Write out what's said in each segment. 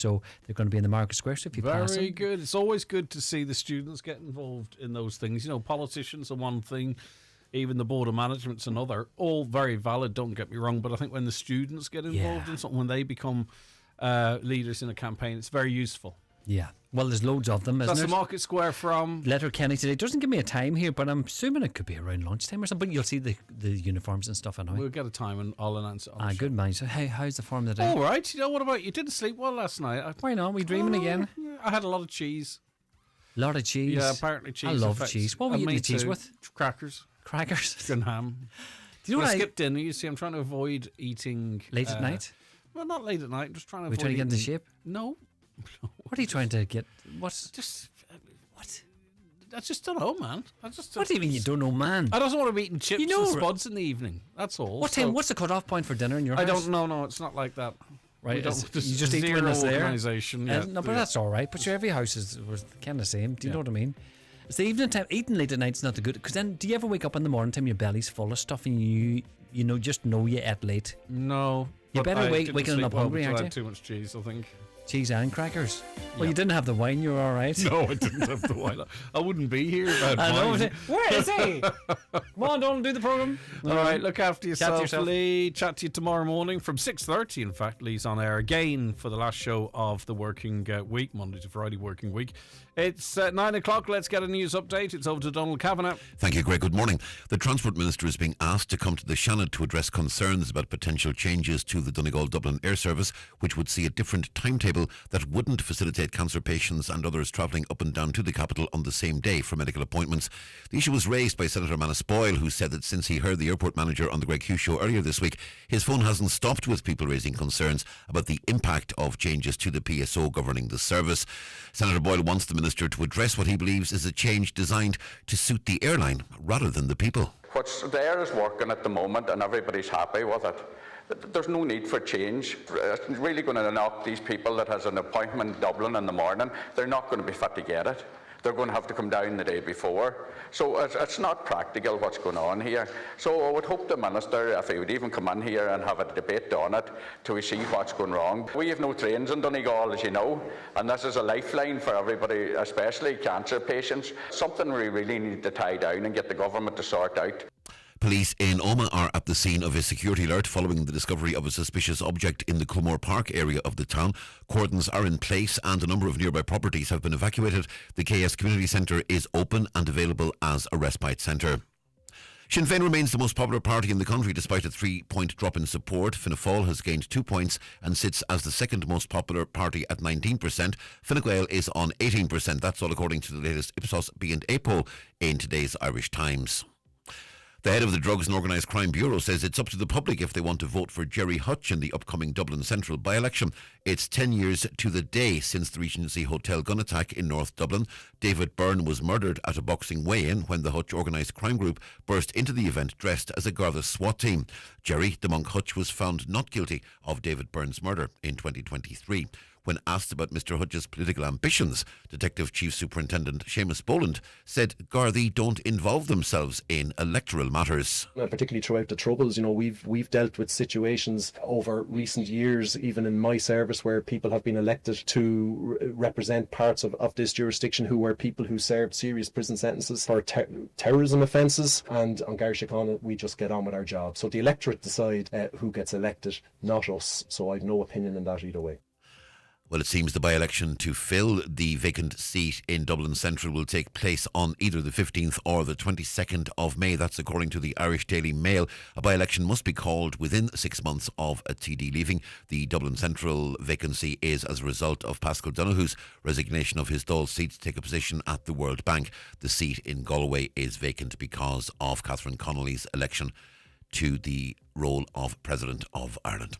So they're going to be in the Market Square. So if you pass Very them, good. It's always good to see the students get involved in those things. You know, politicians are one thing, even the board of management's another. All very valid, don't get me wrong, but I think when the students get involved in something, when they become leaders in a campaign, it's very useful. yeah. Well, there's loads of them, isn't That's there? the Market Square from... Letterkenny today. It doesn't give me a time here, but I'm assuming it could be around lunchtime or something. But you'll see the uniforms and stuff anyway. We'll get a time and I'll announce it on the show. Good mind. So, hey, how's the form today? All right. You know, what about you? Didn't sleep well last night. Why not? We dreaming again? Yeah, I had a lot of cheese. A lot of cheese. Yeah, apparently cheese. I love affects- cheese. What were you me eating the cheese too. with? Crackers Crackers. and ham. Do you know When what I skip dinner, you see, I'm trying to avoid eating... Late at night? Well, not late at night. I'm just trying to Are we avoid trying to get into eating- shape? No. What are you trying to get? What? Just... What? I just don't know, man. What do you mean you don't know, man? I don't want to be eating chips You know- and spuds in the evening. That's all. What time? What's the cut-off point for dinner in your I house? don't know. No, it's not like that. Right, We don't, it's- there's you just eat when zero it's there. organisation. Yeah. No, but that's all right. But every house was kind of the same. Do you know what I mean? It's the evening time. Eating late at night's not the good. Because then, do you ever wake up in the morning time your belly's full of stuff and you know you ate late? No. You but better I waking didn't up sleep well hungry, because aren't I you? had too much cheese, I think. Cheese and crackers. Well, you didn't have the wine. You were all right. No, I didn't have the wine. I wouldn't be here if I had I know. wine. Where is he? Come on, don't do the program. All right, look after yourself, yourself. Lee. Chat to you tomorrow morning from 6:30. In fact, Lee's on air again for the last show of the working week, Monday to Friday working week. It's 9 o'clock. Let's get a news update. It's over to Donald Kavanagh. Thank you, Greg. Good morning. The Transport Minister is being asked to come to the Shannon to address concerns about potential changes to the Donegal-Dublin air service, which would see a different timetable that wouldn't facilitate cancer patients and others travelling up and down to the capital on the same day for medical appointments. The issue was raised by Senator Manus Boyle, who said that since he heard the airport manager on the Greg Hughes Show earlier this week, his phone hasn't stopped with people raising concerns about the impact of changes to the PSO governing the service. Senator Boyle wants the minister to address what he believes is a change designed to suit the airline rather than the people. What's there is working at the moment and everybody's happy with it. There's no need for change. It's really going to knock these people that has an appointment in Dublin in the morning. They're not going to be fit to get it. They're going to have to come down the day before. So it's not practical what's going on here. So I would hope the Minister, if he would even come in here and have a debate on it, till we see what's going wrong. We have no trains in Donegal, as you know, and this is a lifeline for everybody, especially cancer patients. Something we really need to tie down and get the government to sort out. Police in Omagh are at the scene of a security alert following the discovery of a suspicious object in the Culmore Park area of the town. Cordons are in place and a number of nearby properties have been evacuated. The KS Community Centre is open and available as a respite centre. Sinn Féin remains the most popular party in the country despite a 3-point drop in support. Fianna Fáil has gained 2 points and sits as the second most popular party at 19%. Fine Gael is on 18%. That's all according to the latest Ipsos B&A poll in today's Irish Times. The head of the Drugs and Organised Crime Bureau says it's up to the public if they want to vote for Jerry Hutch in the upcoming Dublin Central by-election. It's 10 years to the day since the Regency Hotel gun attack in North Dublin. David Byrne was murdered at a boxing weigh-in when the Hutch organised crime group burst into the event dressed as a Garda SWAT team. Jerry, the monk Hutch, was found not guilty of David Byrne's murder in 2023. When asked about Mr Hutch's political ambitions, Detective Chief Superintendent Seamus Boland said Gardaí don't involve themselves in electoral matters. Particularly throughout the Troubles, you know, we've dealt with situations over recent years, even in my service, where people have been elected to represent parts of this jurisdiction who were people who served serious prison sentences for terrorism offences. And on Garda Síochána, we just get on with our job. So the electorate decide who gets elected, not us. So I've no opinion on that either way. Well, it seems the by-election to fill the vacant seat in Dublin Central will take place on either the 15th or the 22nd of May. That's according to the Irish Daily Mail. A by-election must be called within 6 months of a TD leaving. The Dublin Central vacancy is as a result of Paschal Donoghue's resignation of his Dáil seat to take a position at the World Bank. The seat in Galway is vacant because of Catherine Connolly's election to the role of President of Ireland.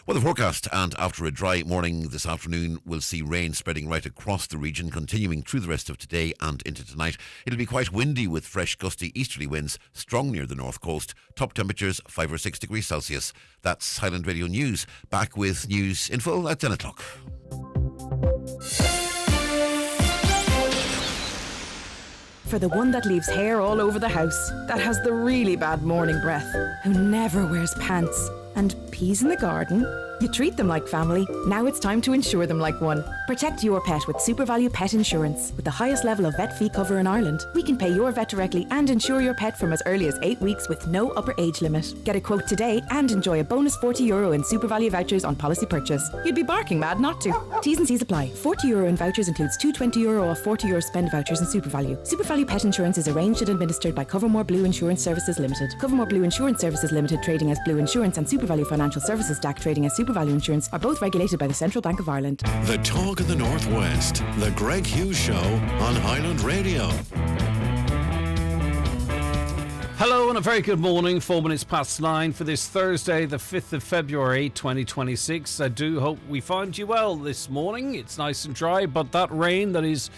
Weather forecast, and after a dry morning this afternoon, we'll see rain spreading right across the region, continuing through the rest of today and into tonight. It'll be quite windy with fresh gusty easterly winds, strong near the north coast. Top temperatures 5 or 6 degrees Celsius. That's Highland Radio News. Back with news in full at 10 o'clock. For the one that leaves hair all over the house, that has the really bad morning breath, who never wears pants, And peas in the garden? You treat them like family. Now it's time to insure them like one. Protect your pet with SuperValue Pet Insurance. With the highest level of vet fee cover in Ireland, we can pay your vet directly and insure your pet from as early as 8 weeks with no upper age limit. Get a quote today and enjoy a bonus €40 in SuperValue vouchers on policy purchase. You'd be barking mad not to. T's and C's apply. €40 in vouchers includes two €20 off €40 spend vouchers in SuperValue. SuperValue Pet Insurance is arranged and administered by Covermore Blue Insurance Services Limited. Covermore Blue Insurance Services Limited trading as Blue Insurance and SuperValue Financial Services DAC trading as SuperValue Insurance are both regulated by the Central Bank of Ireland. The Talk of the Northwest, the Greg Hughes Show on Highland Radio. Hello and a very good morning, 4 minutes past 9 for this Thursday, the 5th of February 2026. I do hope we find you well this morning. It's nice and dry, but that rain that is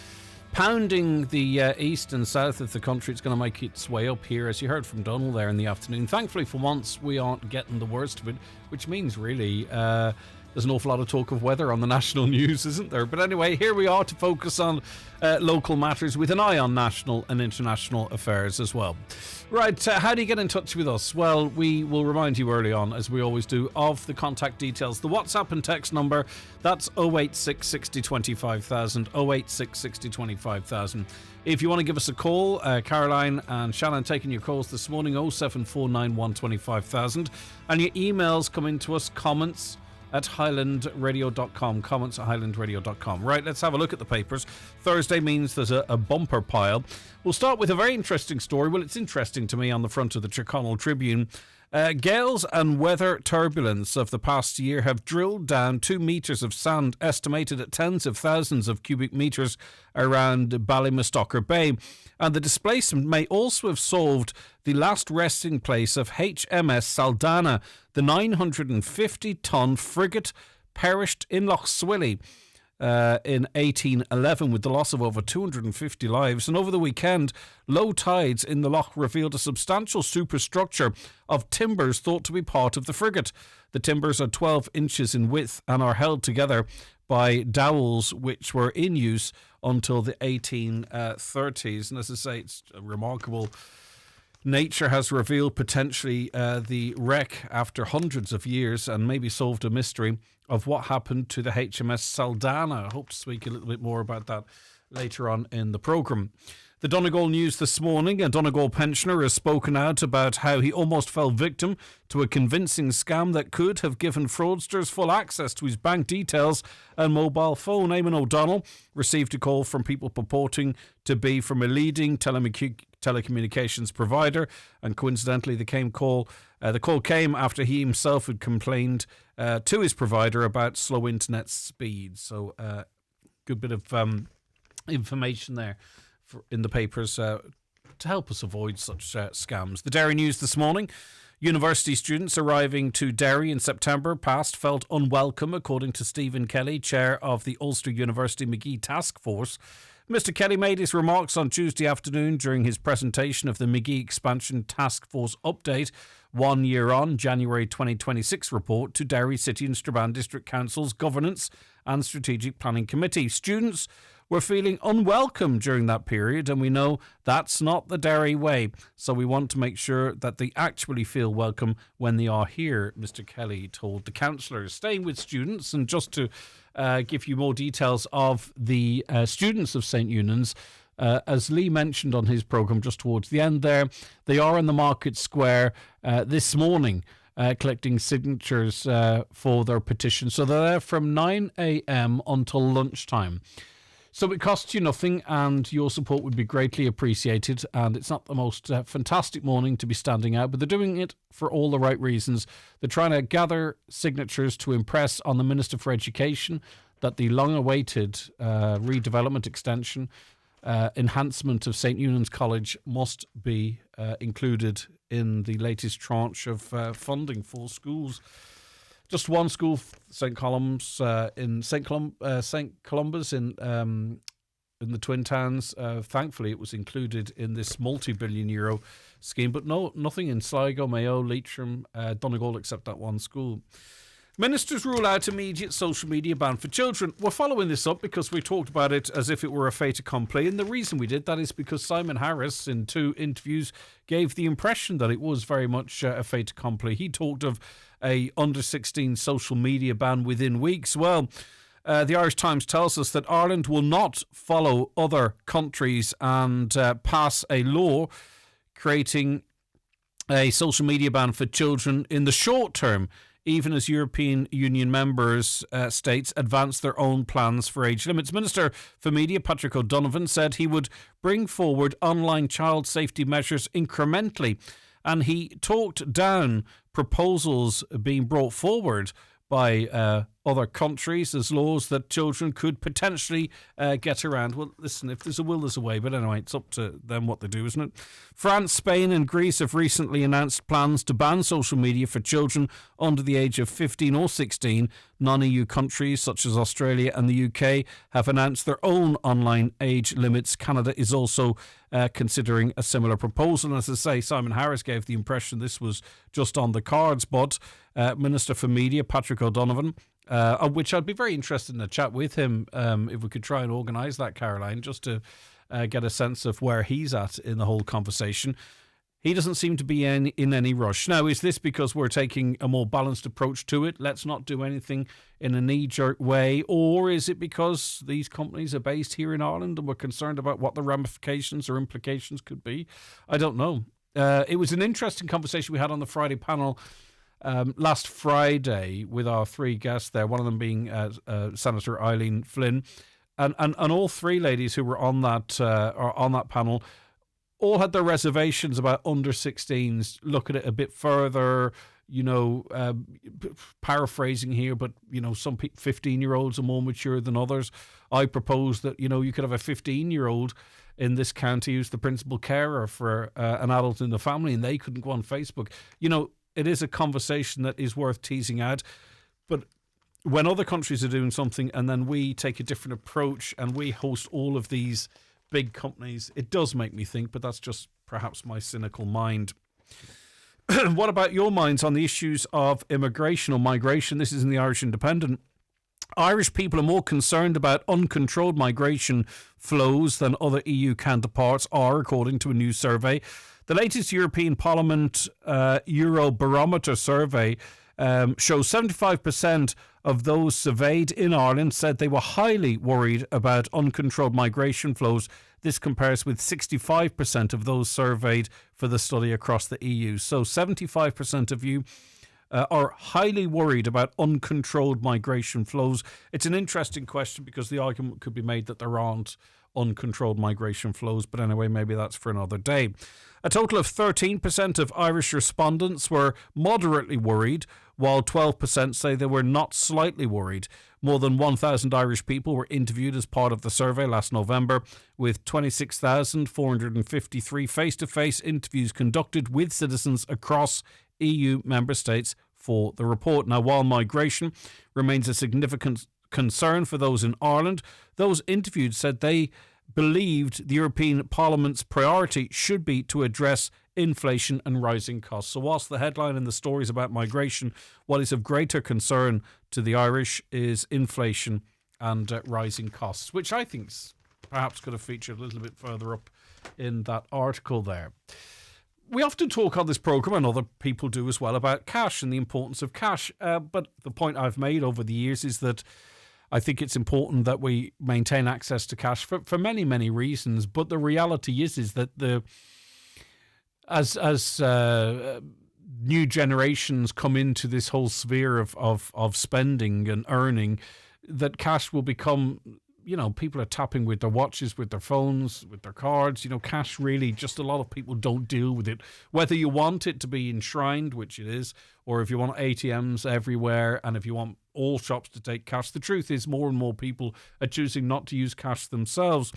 pounding the east and south of the country, it's going to make its way up here, as you heard from Donald there in the afternoon. Thankfully for once we aren't getting the worst of it, which means really there's an awful lot of talk of weather on the national news, isn't there? But anyway, here we are to focus on local matters with an eye on national and international affairs as well. Right, how do you get in touch with us? Well, we will remind you early on, as we always do, of the contact details. The WhatsApp and text number, that's 086 60 25,000, 086 60 25,000. If you want to give us a call, Caroline and Shannon taking your calls this morning, 07491 25,000. And your emails coming to us, comments at highlandradio.com, comments at highlandradio.com. Right, let's have a look at the papers. Thursday means there's a bumper pile. We'll start with a very interesting story. Well, it's interesting to me on the front of the Tyrconnell Tribune. Gales and weather turbulence of the past year have drilled down 2 metres of sand, estimated at tens of thousands of cubic metres around Ballymastocker Bay. And the displacement may also have solved the last resting place of HMS Saldanha, the 950-ton frigate perished in Lough Swilly in 1811 with the loss of over 250 lives. And over the weekend, low tides in the loch revealed a substantial superstructure of timbers thought to be part of the frigate. The timbers are 12 inches in width and are held together by dowels which were in use until the 1830s. And as I say, it's remarkable. Nature has revealed potentially the wreck after hundreds of years and maybe solved a mystery of what happened to the HMS Saldanha. I hope to speak a little bit more about that later on in the programme. The Donegal News this morning, a Donegal pensioner has spoken out about how he almost fell victim to a convincing scam that could have given fraudsters full access to his bank details and mobile phone. Eamon O'Donnell received a call from people purporting to be from a leading telecommunications provider, and coincidentally the call came after he himself had complained to his provider about slow internet speed. So good bit of information there in the papers to help us avoid such scams. The Derry News this morning. University students arriving to Derry in September past felt unwelcome, according to Stephen Kelly, chair of the Ulster University Magee Task Force. Mr. Kelly made his remarks on Tuesday afternoon during his presentation of the Magee Expansion Task Force update 1 year on January 2026 report to Derry City and Strabane District Council's Governance and Strategic Planning Committee. Students were feeling unwelcome during that period, and we know that's not the Derry way. So we want to make sure that they actually feel welcome when they are here, Mr. Kelly told the councillors. Staying with students, and just to give you more details of the students of St. Eunan's, as Lee mentioned on his programme just towards the end there, they are in the Market Square this morning collecting signatures for their petition. So they're there from 9 a.m. until lunchtime. So it costs you nothing, and your support would be greatly appreciated. And it's not the most fantastic morning to be standing out, but they're doing it for all the right reasons. They're trying to gather signatures to impress on the Minister for Education that the long-awaited redevelopment extension, enhancement of St. Eunan's College must be included in the latest tranche of funding for schools. Just one school, St. Columbus in the Twin Towns. Thankfully, it was included in this multi-billion euro scheme, but nothing in Sligo, Mayo, Leitrim, Donegal, except that one school. Ministers rule out immediate social media ban for children. We're following this up because we talked about it as if it were a fait accompli, and the reason we did that is because Simon Harris, in 2 interviews, gave the impression that it was very much a fait accompli. He talked of a under-16 social media ban within weeks. Well, the Irish Times tells us that Ireland will not follow other countries and pass a law creating a social media ban for children in the short term, even as European Union members states advance their own plans for age limits. Minister for Media Patrick O'Donovan said he would bring forward online child safety measures incrementally, and he talked down proposals being brought forward by other countries as laws that children could potentially get around. Well, listen, if there's a will, there's a way. But anyway, it's up to them what they do, isn't it? France, Spain and Greece have recently announced plans to ban social media for children under the age of 15 or 16. Non-EU countries such as Australia and the UK have announced their own online age limits. Canada is also considering a similar proposal. And as I say, Simon Harris gave the impression this was just on the cards, but Minister for Media, Patrick O'Donovan, which I'd be very interested in a chat with him if we could try and organise that, Caroline, just to get a sense of where he's at in the whole conversation. He doesn't seem to be in any rush. Now, is this because we're taking a more balanced approach to it? Let's not do anything in a knee-jerk way. Or is it because these companies are based here in Ireland and we're concerned about what the ramifications or implications could be? I don't know. It was an interesting conversation we had on the Friday panel last Friday with our three guests there, one of them being Senator Eileen Flynn. And all three ladies who were on that panel all had their reservations about under 16s. Look at it a bit further, paraphrasing here, but, some 15-year-olds are more mature than others. I propose that, you could have a 15-year-old in this county who's the principal carer for an adult in the family, and they couldn't go on Facebook. It is a conversation that is worth teasing out. But when other countries are doing something and then we take a different approach and we host all of these big companies, it does make me think, but that's just perhaps my cynical mind. What about your minds on the issues of immigration or migration? This is in the Irish Independent. Irish people are more concerned about uncontrolled migration flows than other EU counterparts are, according to a new survey. The latest European Parliament Eurobarometer survey shows 75% of those surveyed in Ireland said they were highly worried about uncontrolled migration flows. This compares with 65% of those surveyed for the study across the EU. So 75% of you are highly worried about uncontrolled migration flows. It's an interesting question because the argument could be made that there aren't uncontrolled migration flows. But anyway, maybe that's for another day. A total of 13% of Irish respondents were moderately worried, while 12% say they were not slightly worried. More than 1,000 Irish people were interviewed as part of the survey last November, with 26,453 face-to-face interviews conducted with citizens across EU member states for the report. Now, while migration remains a significant concern for those in Ireland, those interviewed said they believed the European Parliament's priority should be to address inflation and rising costs. So whilst the headline and the stories about migration, what is of greater concern to the Irish is inflation and rising costs, which I think perhaps could have featured a little bit further up in that article there. We often talk on this programme, and other people do as well, about cash and the importance of cash. But the point I've made over the years is that I think it's important that we maintain access to cash for many, many reasons. But the reality is that as new generations come into this whole sphere of spending and earning, that cash will become, people are tapping with their watches, with their phones, with their cards. Cash really, just a lot of people don't deal with it. Whether you want it to be enshrined, which it is, or if you want ATMs everywhere, and if you want all shops to take cash, the truth is more and more people are choosing not to use cash themselves.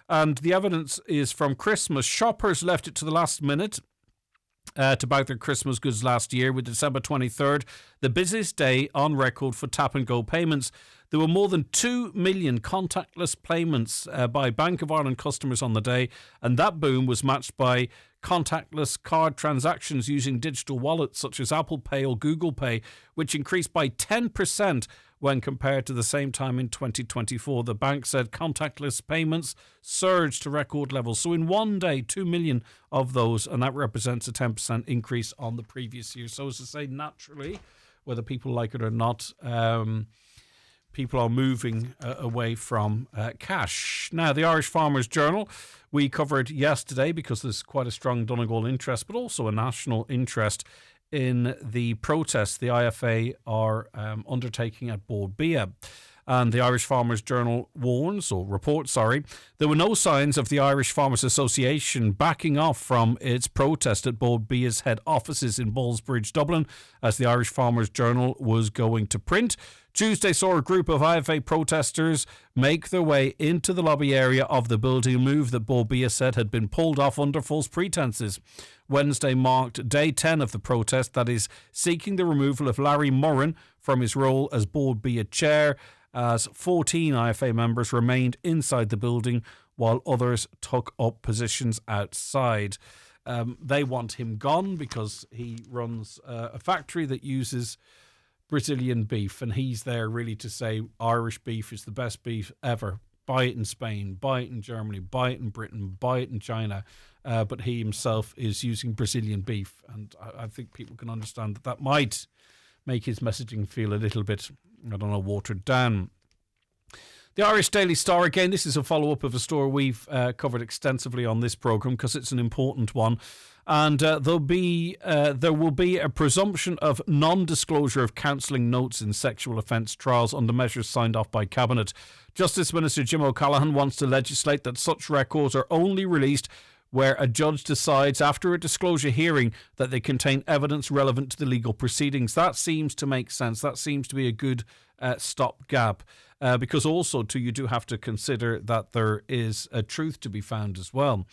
And the evidence is from Christmas. Shoppers left it to the last minute to buy their Christmas goods last year, with December 23rd the busiest day on record for tap-and-go payments. There were more than 2 million contactless payments by Bank of Ireland customers on the day, and that boom was matched by contactless card transactions using digital wallets such as Apple Pay or Google Pay, which increased by 10% when compared to the same time in 2024. The bank said contactless payments surged to record levels. So in one day, 2 million of those, and that represents a 10% increase on the previous year. So as to say, naturally, whether people like it or not, people are moving away from cash. Now, the Irish Farmers Journal, we covered yesterday because there's quite a strong Donegal interest, but also a national interest in the protest the IFA are undertaking at Bord Bia. And the Irish Farmers Journal reports, there were no signs of the Irish Farmers Association backing off from its protest at Bord Bia's head offices in Ballsbridge, Dublin, as the Irish Farmers Journal was going to print. Tuesday saw a group of IFA protesters make their way into the lobby area of the building, a move that Bord Bia said had been pulled off under false pretences. Wednesday marked day 10 of the protest, that is, seeking the removal of Larry Murrin from his role as Bord Bia chair, as 14 IFA members remained inside the building while others took up positions outside. They want him gone because he runs a factory that uses Brazilian beef, and he's there really to say Irish beef is the best beef ever. Buy it in Spain, buy it in Germany, buy it in Britain, buy it in China. But he himself is using Brazilian beef, and I think people can understand that might make his messaging feel a little bit, watered down. The Irish Daily Star, again, this is a follow-up of a story we've covered extensively on this programme because it's an important one. And there will be a presumption of non-disclosure of counselling notes in sexual offence trials under measures signed off by Cabinet. Justice Minister Jim O'Callaghan wants to legislate that such records are only released where a judge decides after a disclosure hearing that they contain evidence relevant to the legal proceedings. That seems to make sense. That seems to be a good stopgap because also you do have to consider that there is a truth to be found as well.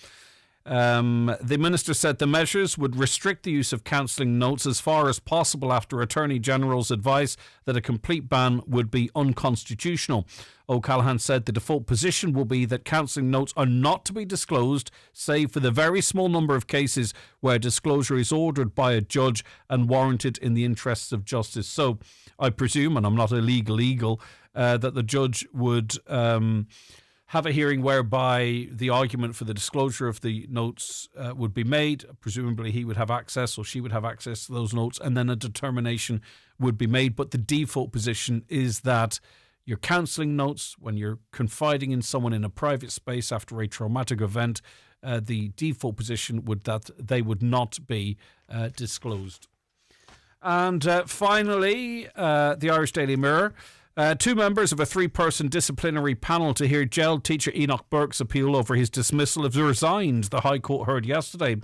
The minister said the measures would restrict the use of counselling notes as far as possible after Attorney General's advice that a complete ban would be unconstitutional. O'Callaghan said the default position will be that counselling notes are not to be disclosed, save for the very small number of cases where disclosure is ordered by a judge and warranted in the interests of justice. So I presume, and I'm not a legal eagle, that the judge would have a hearing whereby the argument for the disclosure of the notes would be made. Presumably he would have access or she would have access to those notes, and then a determination would be made. But the default position is that your counselling notes, when you're confiding in someone in a private space after a traumatic event, the default position would that they would not be disclosed. And finally, the Irish Daily Mirror. Two members of a three-person disciplinary panel to hear jail teacher Enoch Burke's appeal over his dismissal have resigned, the High Court heard yesterday.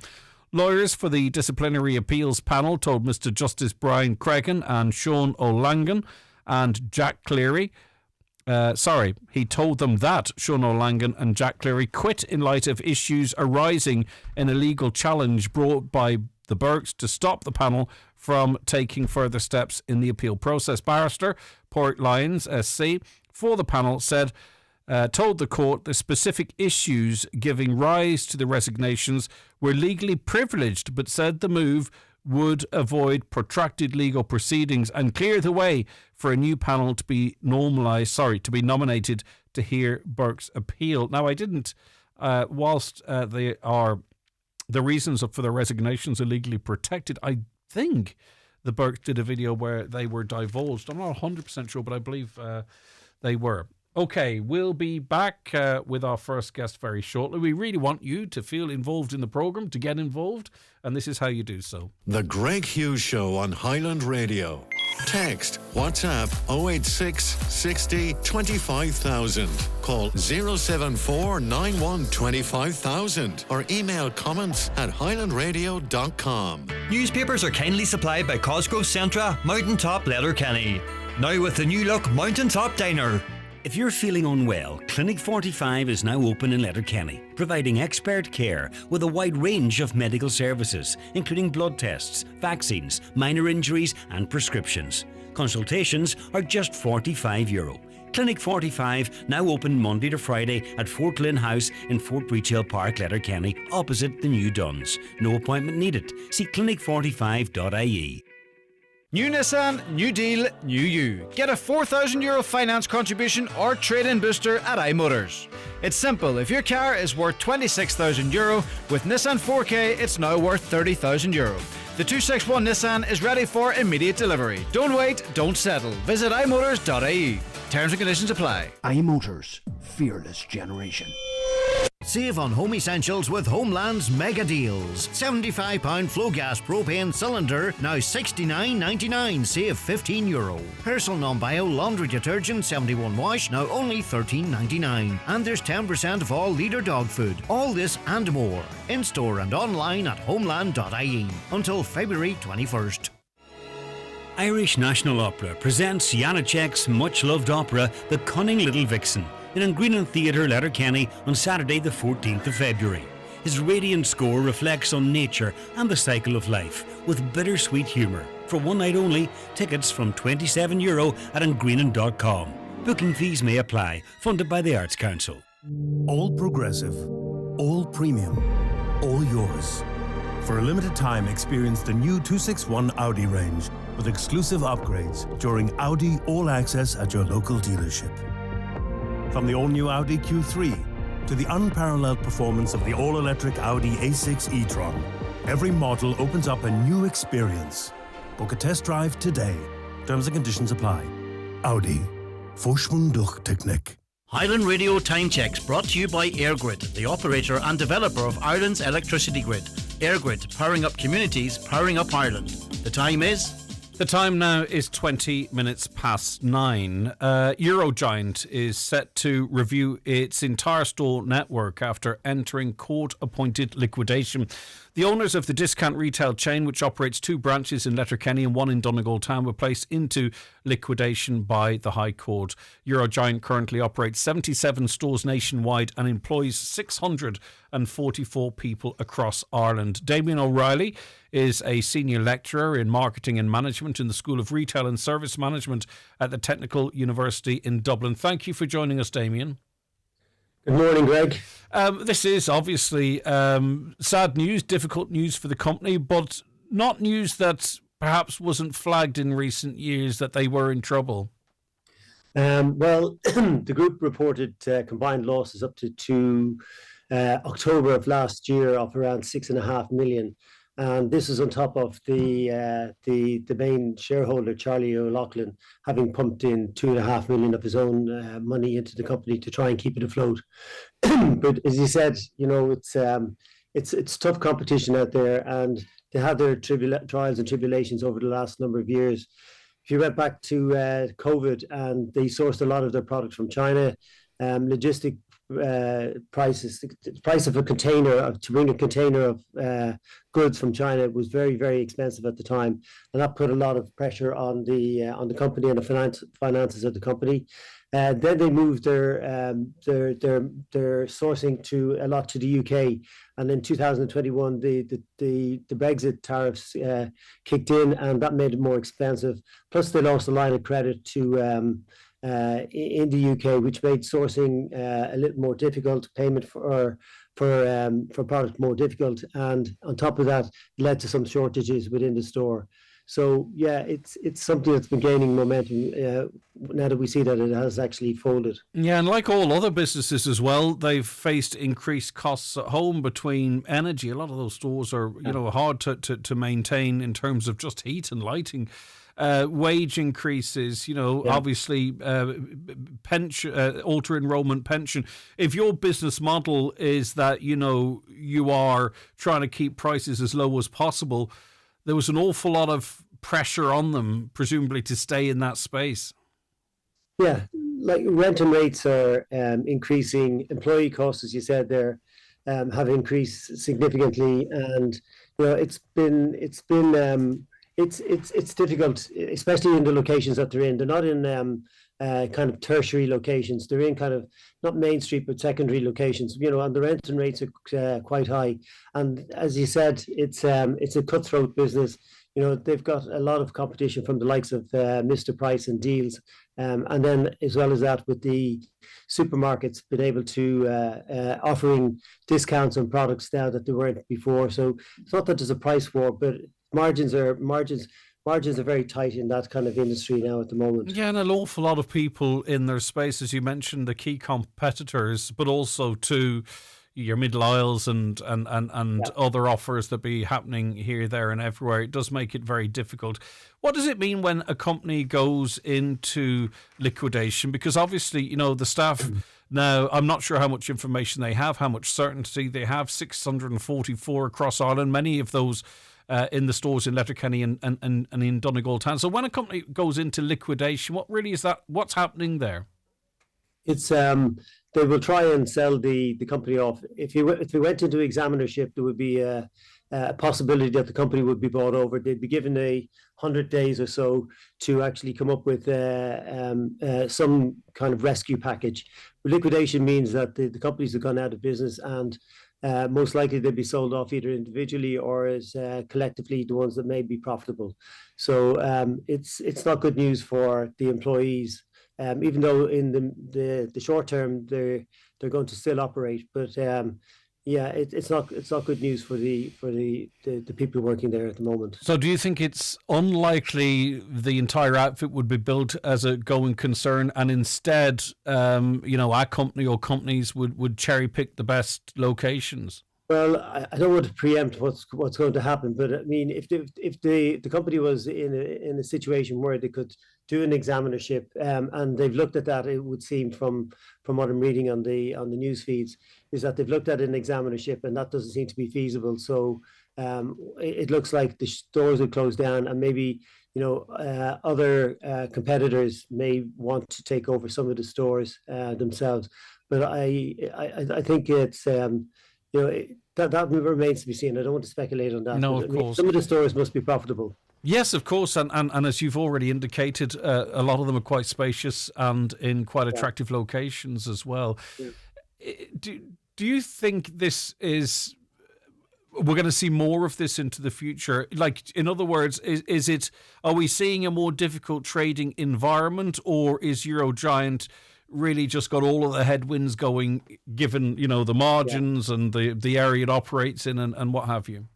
Lawyers for the disciplinary appeals panel told Mr Justice Brian Cregan and Sean O'Langan and Jack Cleary he told them that Sean O'Langan and Jack Cleary quit in light of issues arising in a legal challenge brought by the Burkes to stop the panel from taking further steps in the appeal process. Barrister Port Lyons SC for the panel told the court the specific issues giving rise to the resignations were legally privileged, but said the move would avoid protracted legal proceedings and clear the way for a new panel to be nominated to hear Burke's appeal. Now, I didn't, whilst the reasons for their resignations are legally protected, I think the Burkes did a video where they were divulged. I'm not 100% sure, but I believe they were. Okay, we'll be back with our first guest very shortly. We really want you to feel involved in the programme, to get involved, and this is how you do so. The Greg Hughes Show on Highland Radio. Text WhatsApp 086 60 25000. Call 074 91 25000 or email comments at highlandradio.com. Newspapers are kindly supplied by Cosgrove Centra, Mountaintop Letterkenny. Now with the new look Mountaintop Diner. If you're feeling unwell, Clinic 45 is now open in Letterkenny, providing expert care with a wide range of medical services, including blood tests, vaccines, minor injuries and prescriptions. Consultations are just €45. Clinic 45 now open Monday to Friday at Fort Lynn House in Fort Breach Park, Letterkenny, opposite the New Duns. No appointment needed. See clinic45.ie. New Nissan, new deal, new you. Get a €4,000 finance contribution or trade-in booster at iMotors. It's simple. If your car is worth €26,000, with Nissan 4K, it's now worth €30,000. The 261 Nissan is ready for immediate delivery. Don't wait, don't settle. Visit imotors.ie. Terms and conditions apply. iMotors, fearless generation. Save on home essentials with Homeland's mega deals. £75 flow gas propane cylinder, now $69.99, save €15. Herschel non-bio laundry detergent 71 wash, now only $13.99. And there's 10% of all leader dog food. All this and more. In store and online at homeland.ie until February 21st. Irish National Opera presents Janacek's much-loved opera, The Cunning Little Vixen, in Greenan Theatre, Letterkenny, on Saturday the 14th of February. His radiant score reflects on nature and the cycle of life, with bittersweet humour. For one night only, tickets from €27 at ingreenan.com. Booking fees may apply, funded by the Arts Council. All progressive, all premium, all yours. For a limited time, experience the new 261 Audi range with exclusive upgrades during Audi All Access at your local dealership. From the all-new Audi Q3 to the unparalleled performance of the all-electric Audi A6 e-tron, every model opens up a new experience. Book a test drive today. Terms and conditions apply. Audi. Vorsprung durch Technik. Highland Radio Time Checks brought to you by EirGrid, the operator and developer of Ireland's electricity grid. EirGrid, powering up communities, powering up Ireland. The time is... The time now is 20 minutes past 9. Eurogiant is set to review its entire store network after entering court-appointed liquidation. The owners of the discount retail chain, which operates 2 branches in Letterkenny and 1 in Donegal Town, were placed into liquidation by the High Court. Eurogiant currently operates 77 stores nationwide and employs 644 people across Ireland. Damien O'Reilly is a senior lecturer in marketing and management in the School of Retail and Service Management at the Technical University in Dublin. Thank you for joining us, Damien. Good morning, Greg. This is obviously sad news, difficult news for the company, but not news that perhaps wasn't flagged in recent years that they were in trouble. Well, the group reported combined losses up to October of last year of around 6.5 million. And this is on top of the main shareholder, Charlie O'Loughlin, having pumped in 2.5 million of his own money into the company to try and keep it afloat. But as you said, you know, it's tough competition out there, and they had their trials and tribulations over the last number of years. If you went back to COVID, and they sourced a lot of their products from China, logistic prices, the price of a container, to bring a container of goods from China was very, very expensive at the time, and that put a lot of pressure on the company and the finances of the company. Then they moved their sourcing to a lot to the UK, and in 2021 the Brexit tariffs kicked in, and that made it more expensive. Plus, they lost a line of credit to in the UK, which made sourcing a little more difficult, payment for product more difficult, and on top of that, led to some shortages within the store. So yeah, it's something that's been gaining momentum now that we see that it has actually folded. Yeah, and like all other businesses as well, they've faced increased costs at home between energy. A lot of those stores are hard to maintain in terms of just heat and lighting. Wage increases, obviously pension, auto enrollment pension. If your business model is that, you are trying to keep prices as low as possible, there was an awful lot of pressure on them, presumably, to stay in that space. Yeah, like rental rates are increasing. Employee costs, as you said there, have increased significantly, and it's difficult, especially in the locations that they're in. They're not in kind of tertiary locations. They're in kind of not Main Street, but secondary locations. And the rental rates are quite high. And as you said, it's a cutthroat business. They've got a lot of competition from the likes of Mr. Price and Deals. And then as well as that, with the supermarkets been able to offering discounts on products now that they weren't before. So it's not that there's a price war, but margins margins are very tight in that kind of industry now at the moment. Yeah, and an awful lot of people in their space, as you mentioned, the key competitors, but also to your middle aisles and other offers that be happening here, there, and everywhere. It does make it very difficult. What does it mean when a company goes into liquidation? Because obviously, the staff now, I'm not sure how much information they have, how much certainty they have. 644 across Ireland, many of those in the stores in Letterkenny and in Donegal Town. So when a company goes into liquidation, what really is that? What's happening there? It's they will try and sell the company off. If we went into examinership, there would be a possibility that the company would be bought over. They'd be given 100 days or so to actually come up with some kind of rescue package. Liquidation means that the companies have gone out of business, and most likely they'll be sold off either individually or as collectively, the ones that may be profitable. So it's not good news for the employees. Even though in the short term they're going to still operate, but it's not good news for the people working there at the moment. So do you think it's unlikely the entire outfit would be built as a going concern, and instead our company or companies would cherry pick the best locations? Well, I don't want to preempt what's going to happen, but I mean, if the company was in a situation where they could do an examinership, and they've looked at that, it would seem from what I'm reading on the news feeds, is that they've looked at an examinership, and that doesn't seem to be feasible. So it looks like the stores will close down, and maybe other competitors may want to take over some of the stores themselves. But I think it's that remains to be seen. I don't want to speculate on that. No, of course. Some of the stores must be profitable. Yes, of course, and as you've already indicated, a lot of them are quite spacious and in quite attractive locations as well. Yeah. Do you think this is... we're going to see more of this into the future? Like, in other words, are we seeing a more difficult trading environment, or is Eurogiant really just got all of the headwinds going, given the margins and the area it operates in and what have you?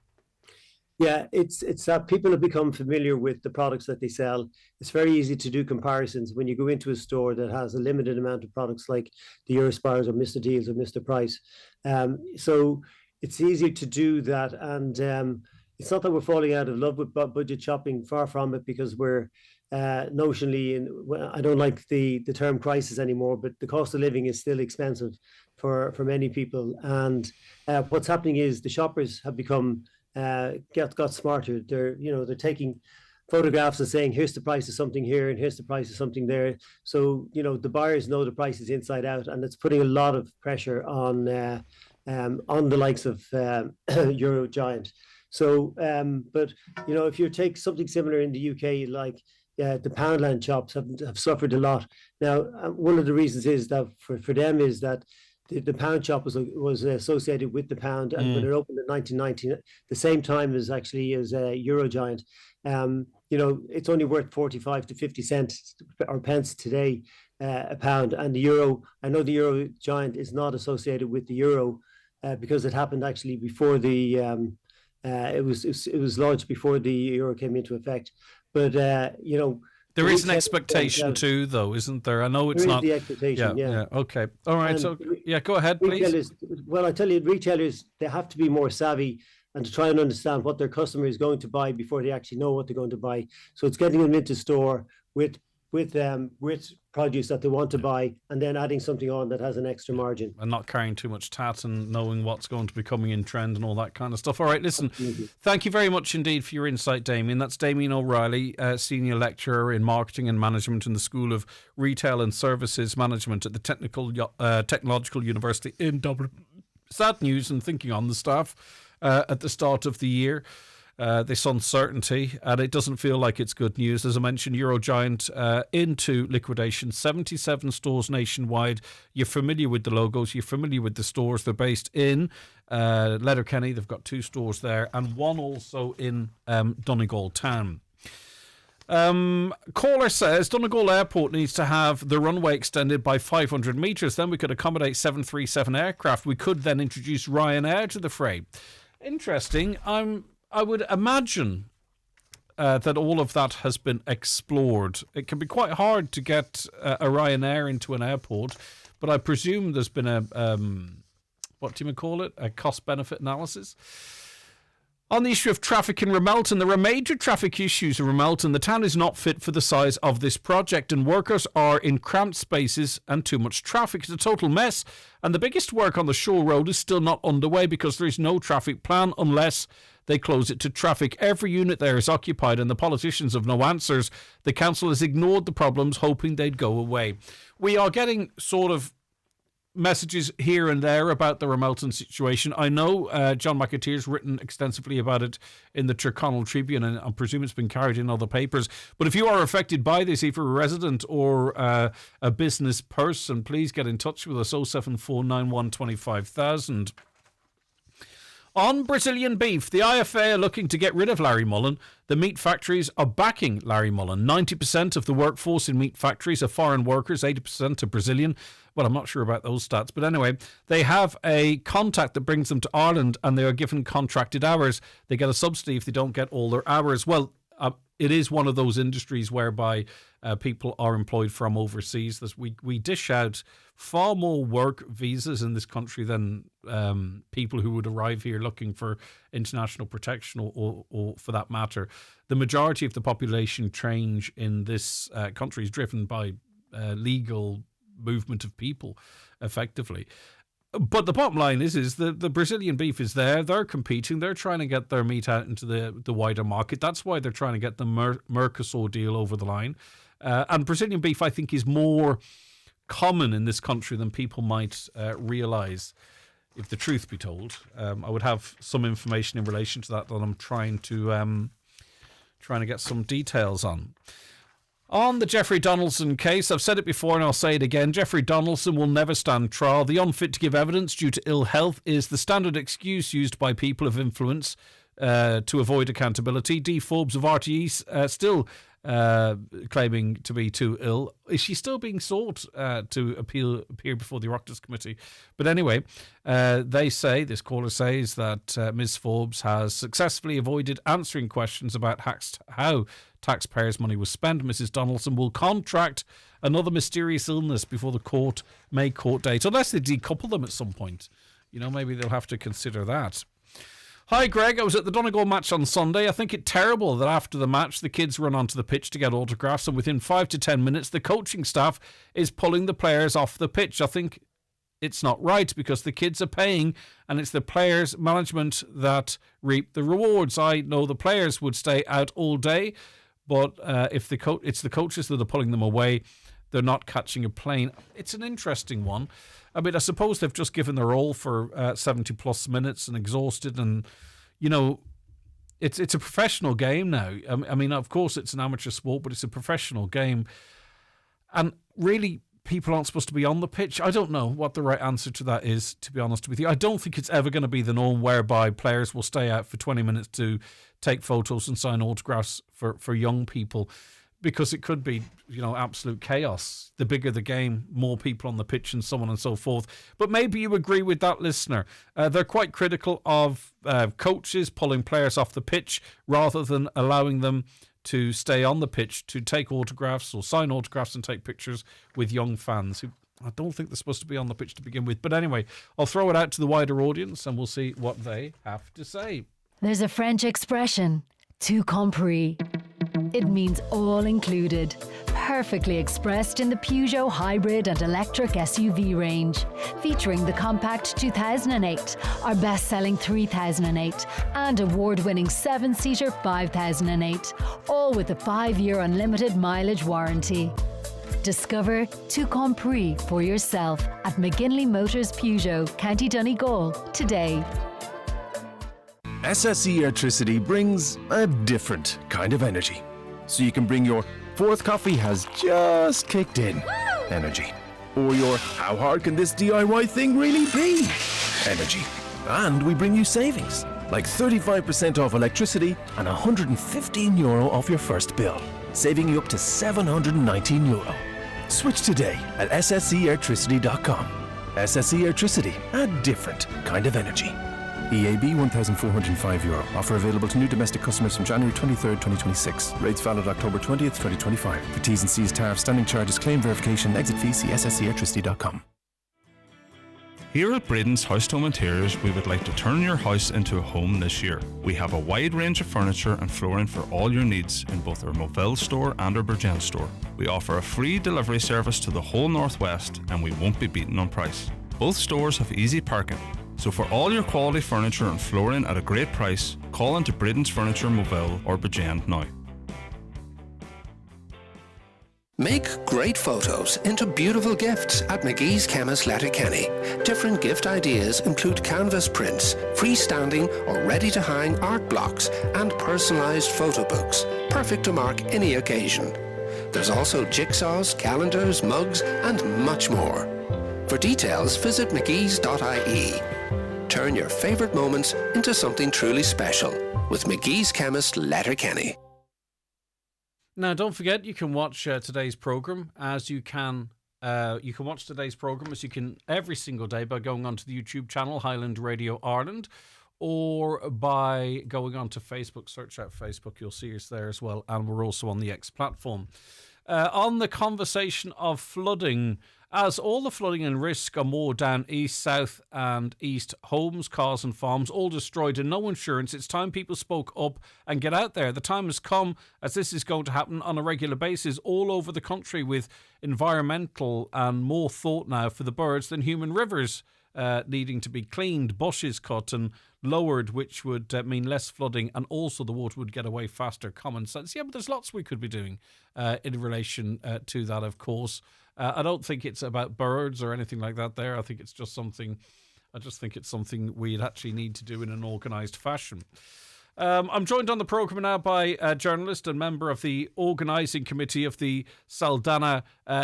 Yeah, it's that people have become familiar with the products that they sell. It's very easy to do comparisons when you go into a store that has a limited amount of products like the Eurospars or Mr. Deals or Mr. Price. So it's easy to do that, and it's not that we're falling out of love with budget shopping. Far from it, because we're notionally, I don't like the term crisis anymore, but the cost of living is still expensive for many people. And what's happening is the shoppers have become got smarter. They're taking photographs and saying, here's the price of something here and here's the price of something there. So the buyers know the price is inside out, and it's putting a lot of pressure on the likes of Eurogiant. So, but if you take something similar in the UK, like the Poundland shops have suffered a lot. Now, one of the reasons is that for them is that the Pound shop was associated with the Pound, and when it opened in 1990, the same time as Eurogiant, it's only worth 45 to 50 cents or pence today, a pound. And the euro, I know the Eurogiant is not associated with the euro because it happened actually before the it was launched before the euro came into effect. But there is an expectation too, though, isn't there? I know it's not the expectation. Yeah. Okay. All right. So go ahead, please. Well, I tell you, retailers, they have to be more savvy and to try and understand what their customer is going to buy before they actually know what they're going to buy. So it's getting them into store with produce that they want to buy, and then adding something on that has an extra margin. And not carrying too much tat, and knowing what's going to be coming in trend and all that kind of stuff. All right, listen, Thank you very much indeed for your insight, Damien. That's Damien O'Reilly, Senior Lecturer in Marketing and Management in the School of Retail and Services Management at the Technological University in Dublin. Sad news, and thinking on the staff at the start of the year. This uncertainty, and it doesn't feel like it's good news. As I mentioned, Eurogiant into liquidation, 77 stores nationwide. You're familiar with the logos, you're familiar with the stores. They're based in Letterkenny. They've got 2 stores there, and 1 also in Donegal Town. Caller says Donegal Airport needs to have the runway extended by 500 metres. Then we could accommodate 737 aircraft. We could then introduce Ryanair to the fray. Interesting. I would imagine that all of that has been explored. It can be quite hard to get a Ryanair into an airport, but I presume there's been a cost-benefit analysis. On the issue of traffic in Ramelton, there are major traffic issues in Ramelton. The town is not fit for the size of this project, and workers are in cramped spaces and too much traffic. It's a total mess, and the biggest work on the Shore Road is still not underway because there is no traffic plan unless they close it to traffic. Every unit there is occupied, and the politicians have no answers. The council has ignored the problems, hoping they'd go away. We are getting sort of messages here and there about the Ramelton situation. I know John McAteer's written extensively about it in the Tyrconnell Tribune, and I presume it's been carried in other papers. But if you are affected by this, either a resident or a business person, please get in touch with us, 07491 25,000. On Brazilian beef, the IFA are looking to get rid of Larry Mullen. The meat factories are backing Larry Mullen. 90% of the workforce in meat factories are foreign workers, 80% are Brazilian. Well, I'm not sure about those stats, but anyway, they have a contact that brings them to Ireland, and they are given contracted hours. They get a subsidy if they don't get all their hours. Well, it is one of those industries whereby people are employed from overseas. We dish out far more work visas in this country than people who would arrive here looking for international protection or for that matter. The majority of the population change in this country is driven by legal movement of people, effectively. But the bottom line is the Brazilian beef is there. They're competing. They're trying to get their meat out into the wider market. That's why they're trying to get the Mercosur deal over the line. And Brazilian beef, I think, is more common in this country than people might realise, if the truth be told. I would have some information in relation to that I'm trying to get some details on. On the Jeffrey Donaldson case, I've said it before and I'll say it again, Jeffrey Donaldson will never stand trial. The unfit to give evidence due to ill health is the standard excuse used by people of influence to avoid accountability. Dee Forbes of RTE still claiming to be too ill. Is she still being sought to appear before the Oireachtas Committee? But anyway, this caller says that Ms Forbes has successfully avoided answering questions about how taxpayers' money was spent. Mrs Donaldson will contract another mysterious illness before the May court date, unless they decouple them at some point. Maybe they'll have to consider that. Hi Greg, I was at the Donegal match on Sunday. I think it terrible that after the match the kids run onto the pitch to get autographs, and within 5 to 10 minutes the coaching staff is pulling the players off the pitch. I think it's not right because the kids are paying and it's the players' management that reap the rewards. I know the players would stay out all day, but if it's the coaches that are pulling them away, they're not catching a plane. It's an interesting one. I mean, I suppose they've just given their all for 70 plus minutes and exhausted, and it's a professional game now. I mean, of course it's an amateur sport, but it's a professional game, and really people aren't supposed to be on the pitch. I don't know what the right answer to that is, to be honest with you. I don't think it's ever going to be the norm whereby players will stay out for 20 minutes to take photos and sign autographs for young people, because it could be, absolute chaos. The bigger the game, more people on the pitch and so on and so forth. But maybe you agree with that listener. They're quite critical of coaches pulling players off the pitch rather than allowing them to stay on the pitch to take autographs or sign autographs and take pictures with young fans who I don't think they're supposed to be on the pitch to begin with. But anyway, I'll throw it out to the wider audience and we'll see what they have to say. There's a French expression, tout compris. It means all included, perfectly expressed in the Peugeot hybrid and electric SUV range, featuring the compact 2008, our best-selling 3008, and award-winning 7-seater 5008, all with a 5-year unlimited mileage warranty. Discover tout compris for yourself at McGinley Motors Peugeot, County Donegal, today. SSE Electricity brings a different kind of energy. So you can bring your fourth coffee has just kicked in energy. Or your how hard can this DIY thing really be energy. And we bring you savings, like 35% off electricity and €115 off your first bill, saving you up to €719. Switch today at sscelectricity.com. SSE Electricity, a different kind of energy. EAB €1,405. Offer available to new domestic customers from January 23rd, 2026. Rates valid October 20th, 2025. For T's and C's, tariffs, standing charges, claim verification, exit fee, see sscelectricity.com. Here at Braden's House Home Interiors, we would like to turn your house into a home this year. We have a wide range of furniture and flooring for all your needs in both our Moville store and our Bridgend store. We offer a free delivery service to the whole Northwest, and we won't be beaten on price. Both stores have easy parking. So for all your quality furniture and flooring at a great price, call into Braden's Furniture Moville or Bridgend now. Make great photos into beautiful gifts at McGee's Chemist Letterkenny. Different gift ideas include canvas prints, freestanding or ready-to-hang art blocks, and personalised photo books, perfect to mark any occasion. There's also jigsaws, calendars, mugs, and much more. For details, visit mcgees.ie. Turn your favourite moments into something truly special with McGee's Chemist Letterkenny. Now, don't forget, you can watch today's programme as you can. You can watch today's programme as you can every single day by going onto the YouTube channel Highland Radio Ireland, or by going onto Facebook. Search out Facebook, you'll see us there as well, and we're also on the X platform. On the conversation of flooding, as all the flooding and risk are more down east, south and east, homes, cars and farms all destroyed and no insurance, it's time people spoke up and get out there. The time has come, as this is going to happen on a regular basis all over the country, with environmental and more thought now for the birds than human rivers needing to be cleaned, bushes cut and lowered, which would mean less flooding, and also the water would get away faster. Common sense. Yeah, but there's lots we could be doing in relation to that, of course. I don't think it's about birds or anything like that there. I think it's just something, we'd actually need to do in an organised fashion. I'm joined on the programme now by a journalist and member of the organising committee of the Saldanha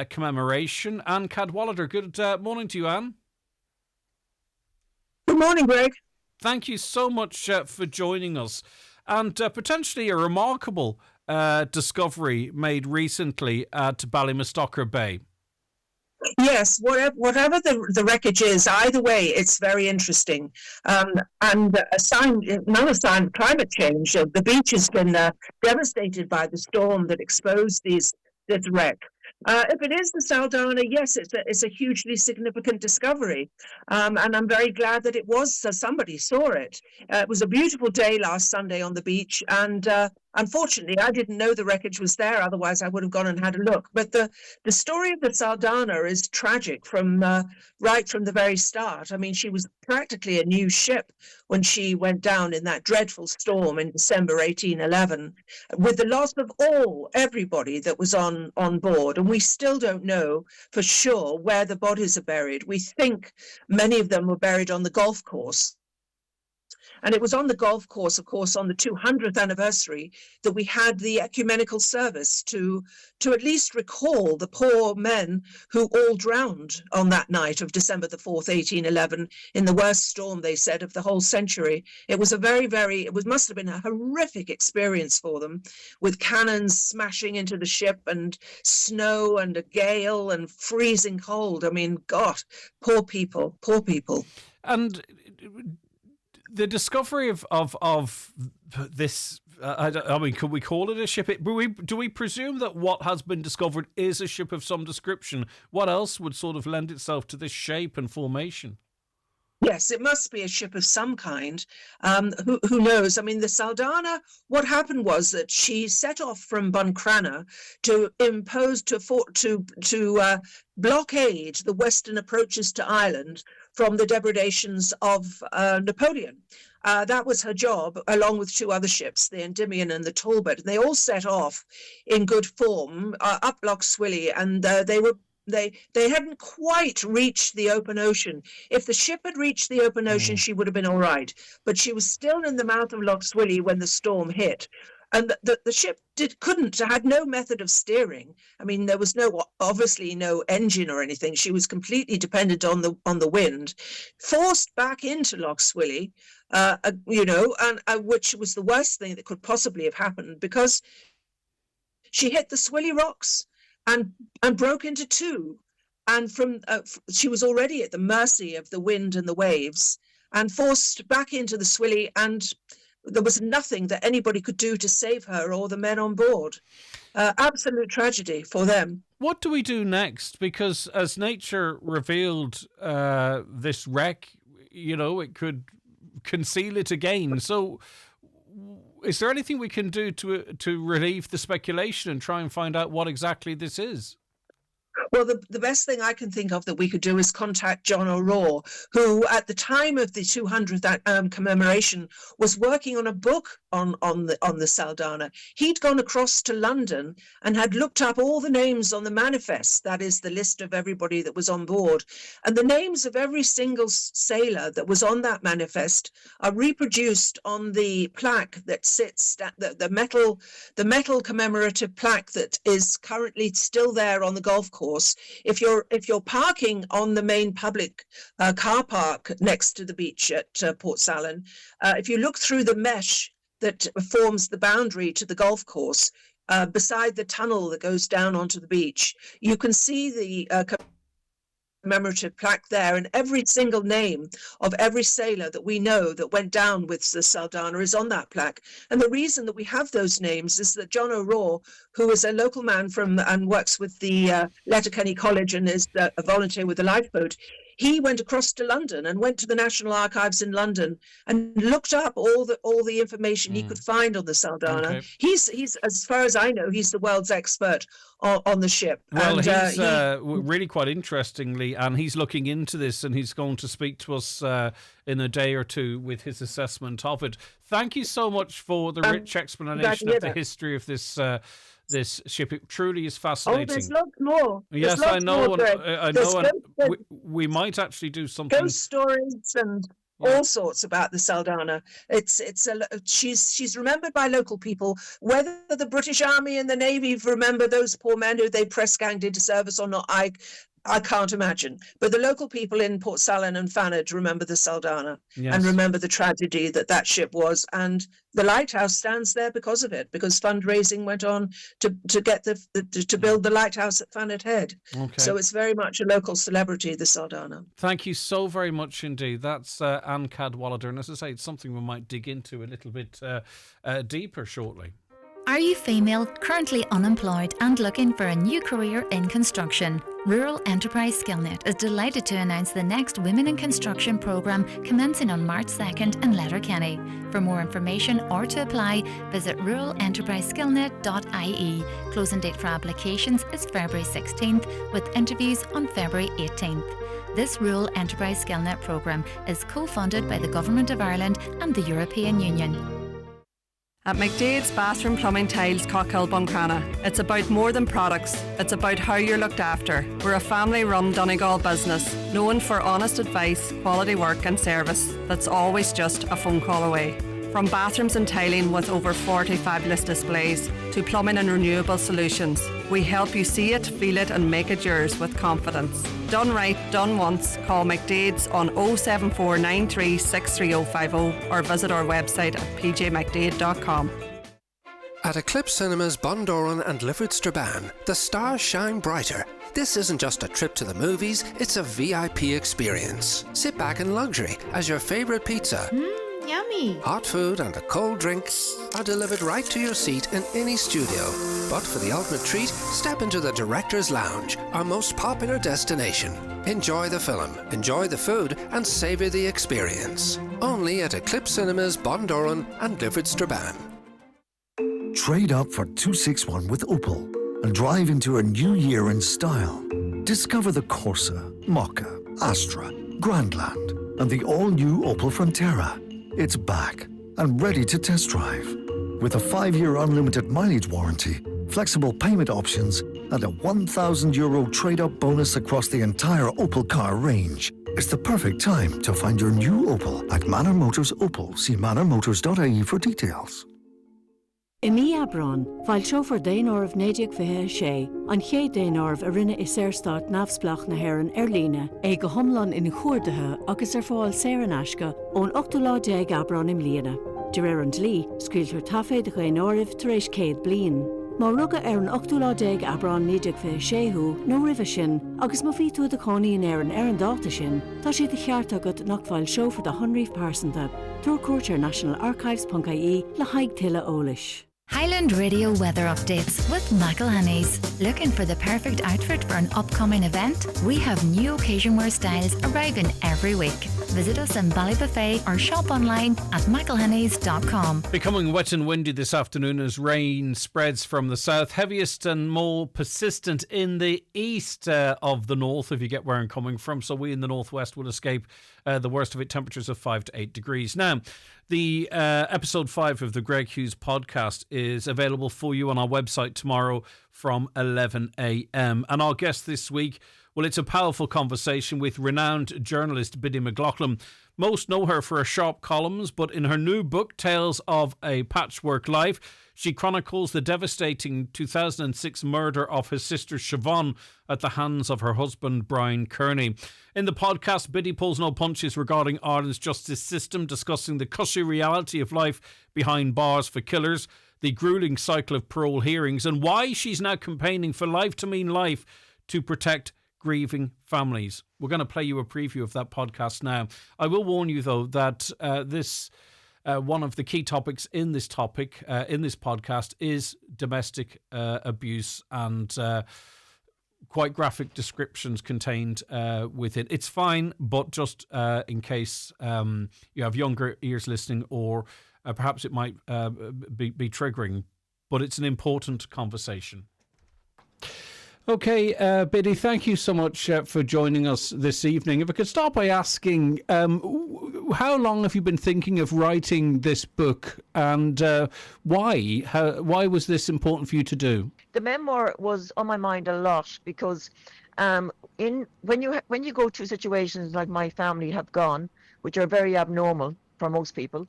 commemoration, Anne Cadwallader. Good morning to you, Anne. Good morning, Greg. Thank you so much for joining us. And potentially a remarkable discovery made recently at Ballymastocker Bay. Yes, whatever the wreckage is, either way, it's very interesting. And another sign of climate change. The beach has been devastated by the storm that exposed this wreck. If it is the Saldanha, yes, it's a hugely significant discovery. And I'm very glad that it was, somebody saw it. It was a beautiful day last Sunday on the beach, and unfortunately, I didn't know the wreckage was there. Otherwise, I would have gone and had a look. But the story of the Saldanha is tragic from right from the very start. I mean, she was practically a new ship when she went down in that dreadful storm in December 1811, with the loss of everybody that was on board. And we still don't know for sure where the bodies are buried. We think many of them were buried on the golf course. And it was on the golf course, of course, on the 200th anniversary that we had the ecumenical service to at least recall the poor men who all drowned on that night of December the 4th, 1811, in the worst storm, they said, of the whole century. It was must have been a horrific experience for them, with cannons smashing into the ship and snow and a gale and freezing cold. I mean, God, poor people. And the discovery of this, could we call it a ship? Do we presume that what has been discovered is a ship of some description? What else would sort of lend itself to this shape and formation? Yes, it must be a ship of some kind. Who knows? I mean, the Saldanha, what happened was that she set off from Buncrana to blockade the western approaches to Ireland from the depredations of Napoleon. That was her job, along with two other ships, the Endymion and the Talbot. And they all set off in good form up Lough Swilly, and they hadn't quite reached the open ocean. If the ship had reached the open ocean, she would have been all right. But she was still in the mouth of Lough Swilly when the storm hit. And the ship had no method of steering. I mean, there was obviously no engine or anything. She was completely dependent on the wind, forced back into Lough Swilly, which was the worst thing that could possibly have happened, because she hit the Swilly rocks and broke into two. And she was already at the mercy of the wind and the waves. and forced back into the Swilly, and there was nothing that anybody could do to save her or the men on board. Absolute tragedy for them. What do we do next? Because as nature revealed this wreck, it could conceal it again. So is there anything we can do to relieve the speculation and try and find out what exactly this is? Well, the best thing I can think of that we could do is contact John O'Rourke, who at the time of the 200th commemoration was working on a book on the Saldanha. He'd gone across to London and had looked up all the names on the manifest, that is the list of everybody that was on board. And the names of every single sailor that was on that manifest are reproduced on the plaque that sits, the metal commemorative plaque that is currently still there on the golf course. If you're parking on the main public car park next to the beach at Port Salin, if you look through the mesh that forms the boundary to the golf course, beside the tunnel that goes down onto the beach, you can see the commemorative plaque there, and every single name of every sailor that we know that went down with the Saldanha is on that plaque. And the reason that we have those names is that John O'Rourke, who is a local man and works with the Letterkenny College and is a volunteer with the lifeboat, he went across to London and went to the National Archives in London and looked up all the information he could find on the Saldanha. Okay. He's as far as I know, he's the world's expert on the ship. Well, and, he's really quite interestingly, and he's looking into this, and he's going to speak to us in a day or two with his assessment of it. Thank you so much for the rich explanation of the history of this ship. It truly is fascinating. Oh, there's lots more. Yes, I know. I know. And we might actually do something. Ghost stories and all sorts about the Saldanha. She's remembered by local people. Whether the British Army and the Navy remember those poor men who they press ganged into service or not, I can't imagine. But the local people in Port Salin and Fanad remember the Saldanha and remember the tragedy that ship was. And the lighthouse stands there because of it, because fundraising went on to get to build the lighthouse at Fanad Head. Okay. So it's very much a local celebrity, the Saldanha. Thank you so very much indeed. That's Anne Cadwallader. And as I say, it's something we might dig into a little bit deeper shortly. Are you female, currently unemployed and looking for a new career in construction? Rural Enterprise SkillNet is delighted to announce the next Women in Construction programme commencing on March 2nd in Letterkenny. For more information or to apply, visit ruralenterpriseskillnet.ie. Closing date for applications is February 16th with interviews on February 18th. This Rural Enterprise SkillNet programme is co-funded by the Government of Ireland and the European Union. At McDade's Bathroom Plumbing Tiles, Cockhill, Buncrana, it's about more than products, it's about how you're looked after. We're a family-run Donegal business, known for honest advice, quality work and service that's always just a phone call away. From bathrooms and tiling with over 40 fabulous displays to plumbing and renewable solutions, we help you see it, feel it and make it yours with confidence. Done right, done once. Call McDade's on 07493635050 or visit our website at pjmcdade.com. At Eclipse Cinemas Bundoran and Lifford Strabane, the stars shine brighter. This isn't just a trip to the movies, it's a VIP experience. Sit back in luxury as your favourite pizza, yummy, hot food and a cold drink are delivered right to your seat in any studio. But for the ultimate treat, step into the Director's Lounge, our most popular destination. Enjoy the film, enjoy the food and savour the experience. Only at Eclipse Cinemas Bundoran and Lifford Strabane. Trade up for 261 with Opel and drive into a new year in style. Discover the Corsa, Mokka, Astra, Grandland and the all-new Opel Frontera. It's back and ready to test drive. With a 5-year unlimited mileage warranty, flexible payment options and a €1,000 trade-up bonus across the entire Opel car range. It's the perfect time to find your new Opel at Manor Motors Opel. See manormotors.ie for details. Imi Abron, while chauffeur Dainor of Nadiak Vehe She, an Che Dainor of Arina Iserstad Navsplach na Heran Erlina, go humlan in Chuirdathe agus fáil Saran Ashka, ón 8 Abron im Liana. Durerand Lee, scriiltar tafé de Gainoriv Teresh Cade Blin. Má rugga ar an 8 abrán níideag fé séú nó ribh sin, agus má bhí tú a coníon ar an dáta sin, tá siad a cheart agad nach bhfuil seo for the Hunreef Parsonta. Túr cuairtear nationalarchives.ie le haig tuile ólais. Highland Radio weather updates with McElhenney's. Looking for the perfect outfit for an upcoming event? We have new occasion wear styles arriving every week. Visit us in Ballybuffet or shop online at mcelhenneys.com. Becoming wet and windy this afternoon as rain spreads from the south. Heaviest and more persistent in the east of the north, if you get where I'm coming from. So we in the northwest will escape the worst of it, temperatures of 5 to 8 degrees. Now, the episode 5 of the Greg Hughes podcast is available for you on our website tomorrow from 11 a.m. And our guest this week, well, it's a powerful conversation with renowned journalist Biddy McLaughlin. Most know her for her sharp columns, but in her new book, Tales of a Patchwork Life, she chronicles the devastating 2006 murder of her sister Siobhan at the hands of her husband, Brian Kearney. In the podcast, Biddy pulls no punches regarding Ireland's justice system, discussing the cushy reality of life behind bars for killers, the gruelling cycle of parole hearings, and why she's now campaigning for life to mean life to protect grieving families. We're going to play you a preview of that podcast now. I will warn you, though, that this one of the key topics in this podcast is domestic abuse and quite graphic descriptions contained within. It's fine, but just in case you have younger ears listening, or perhaps it might be triggering, but it's an important conversation. Okay, Biddy, thank you so much for joining us this evening. If I could start by asking, how long have you been thinking of writing this book, and why? Why was this important for you to do? The memoir was on my mind a lot because when you go through situations like my family have gone, which are very abnormal for most people,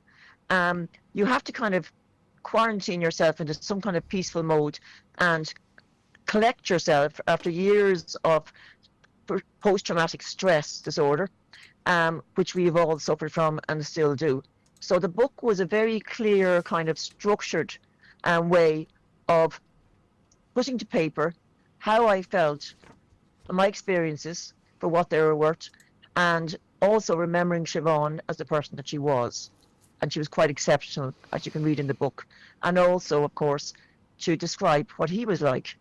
you have to kind of quarantine yourself into some kind of peaceful mode and collect yourself after years of post-traumatic stress disorder, which we've all suffered from and still do. So the book was a very clear, kind of structured way of putting to paper how I felt, my experiences for what they were worth, and also remembering Siobhan as the person that she was. And she was quite exceptional, as you can read in the book. And also, of course, to describe what he was like,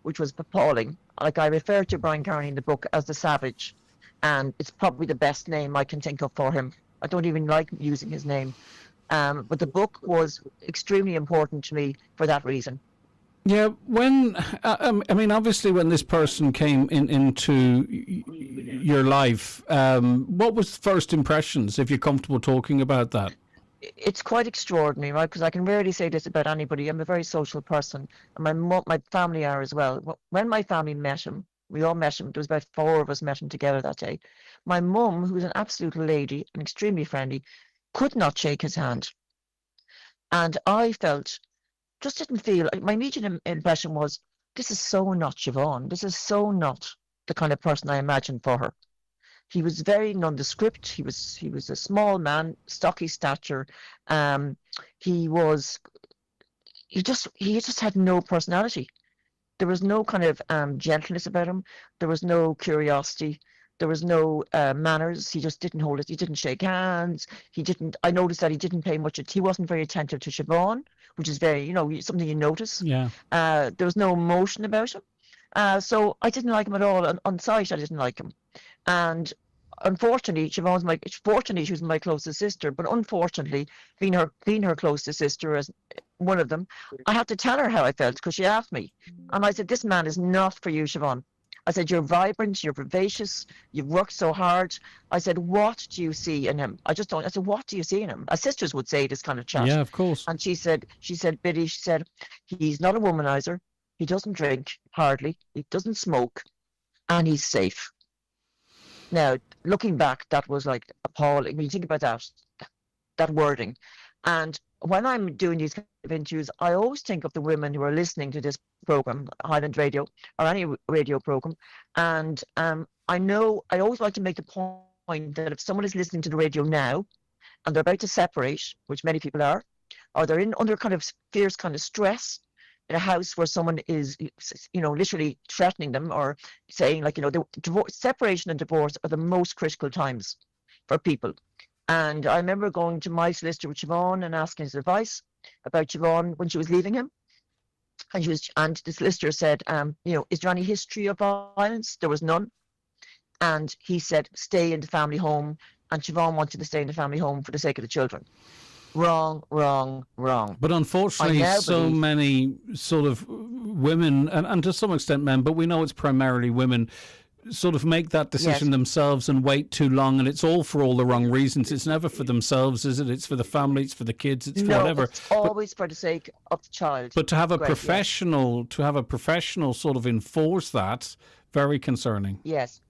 which was appalling. Like, I refer to Brian Kearney in the book as the Savage, and it's probably the best name I can think of for him. I don't even like using his name. But the book was extremely important to me for that reason. Yeah, when, I mean, obviously when this person came into your life, what was first impressions, if you're comfortable talking about that? It's quite extraordinary, right? Because I can rarely say this about anybody. I'm a very social person, and my family are as well. When my family met him, we all met him. There was about 4 of us met him together that day. My mum, who was an absolute lady and extremely friendly, could not shake his hand. And I didn't feel, my immediate impression was, this is so not Siobhan. This is so not the kind of person I imagined for her. He was very nondescript. He was a small man, stocky stature. He just had no personality. There was no kind of gentleness about him. There was no curiosity. There was no manners. He just didn't hold it. He didn't shake hands. I noticed that he didn't pay much. He wasn't very attentive to Siobhan, which is very, something you notice. Yeah. There was no emotion about him. So I didn't like him at all. On sight, I didn't like him. And unfortunately, she was my closest sister, but unfortunately, being her closest sister as one of them, I had to tell her how I felt because she asked me. And I said, this man is not for you, Siobhan. I said, you're vibrant, you're vivacious, you've worked so hard. I said, what do you see in him? I said, what do you see in him? As sisters would say this kind of chat. Yeah, of course. And she said, Biddy, he's not a womanizer. He doesn't drink, hardly. He doesn't smoke. And he's safe. Now, looking back, that was like appalling. When you think about that wording. And when I'm doing these kind of interviews, I always think of the women who are listening to this program, Highland Radio, or any radio program. And I always like to make the point that if someone is listening to the radio now, and they're about to separate, which many people are, or they're under kind of fierce kind of stress, in a house where someone is, literally threatening them or saying, like, the separation and divorce are the most critical times for people. And I remember going to my solicitor with Siobhan and asking his advice about Siobhan when she was leaving him. And the solicitor said, is there any history of violence? There was none. And he said, stay in the family home. And Siobhan wanted to stay in the family home for the sake of the children. Wrong. But unfortunately, so many sort of women, and to some extent men, but we know it's primarily women, sort of make that decision themselves and wait too long, and it's all for all the wrong reasons. It's never for themselves, is it? It's for the family, it's for the kids, it's for whatever. It's always for the sake of the child. But to have a professional sort of enforce that, very concerning. Yes.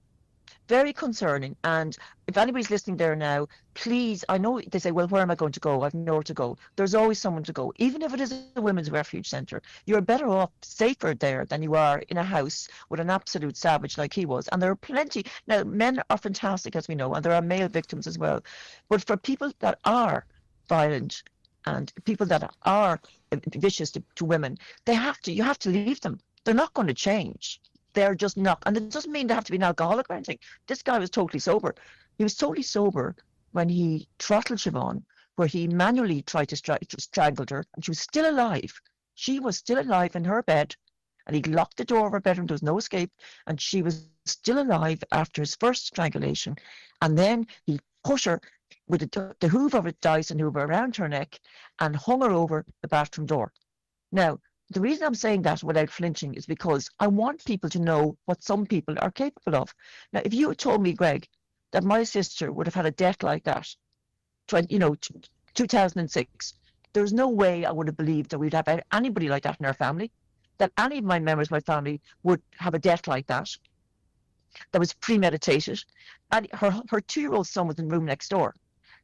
Very concerning. And if anybody's listening there now, please, I know they say, well, where am I going to go? I've nowhere to go. There's always someone to go. Even if it is a women's refuge centre, you're better off, safer there than you are in a house with an absolute savage like he was. And there are plenty. Now, men are fantastic, as we know, and there are male victims as well. But for people that are violent and people that are vicious to women, you have to leave them. They're not going to change. They're just not. And it doesn't mean they have to be an alcoholic or anything. This guy was totally sober. He was totally sober when he throttled Siobhan, where he manually tried to strangle her, and she was still alive. She was still alive in her bed, and he locked the door of her bedroom. There was no escape, and she was still alive after his first strangulation. And then he pushed her with the hoover of a Dyson hoover around her neck and hung her over the bathroom door. Now, the reason I'm saying that without flinching is because I want people to know what some people are capable of. Now, if you had told me, Greg, that my sister would have had a death like that, 2006, there's no way I would have believed that we'd have anybody like that in our family, that any of my members of my family would have a death like that was premeditated. And her 2-year-old son was in the room next door.